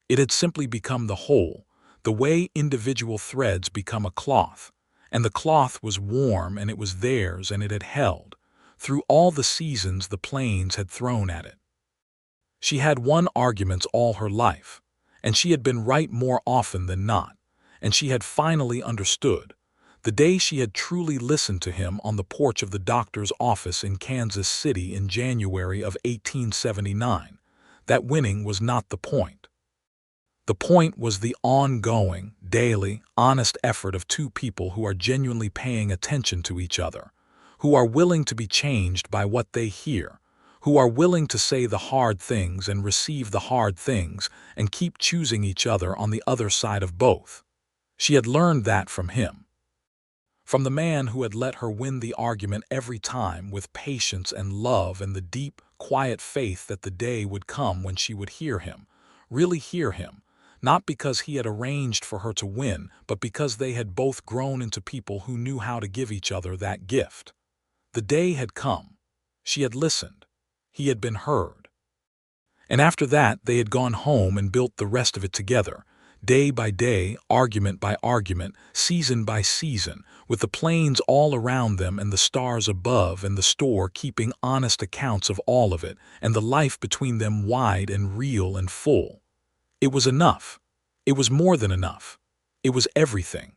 It had simply become the whole, the way individual threads become a cloth, and the cloth was warm and it was theirs and it had held, through all the seasons the plains had thrown at it. She had won arguments all her life, and she had been right more often than not, and she had finally understood, the day she had truly listened to him on the porch of the doctor's office in Kansas City in January of 1879, that winning was not the point. The point was the ongoing, daily, honest effort of two people who are genuinely paying attention to each other, who are willing to be changed by what they hear, who are willing to say the hard things and receive the hard things and keep choosing each other on the other side of both. She had learned that from him. From the man who had let her win the argument every time with patience and love and the deep, quiet faith that the day would come when she would hear him, really hear him, not because he had arranged for her to win, but because they had both grown into people who knew how to give each other that gift. The day had come. She had listened. He had been heard. And after that, they had gone home and built the rest of it together, day by day, argument by argument, season by season, with the plains all around them and the stars above and the store keeping honest accounts of all of it, and the life between them wide and real and full. It was enough. It was more than enough. It was everything.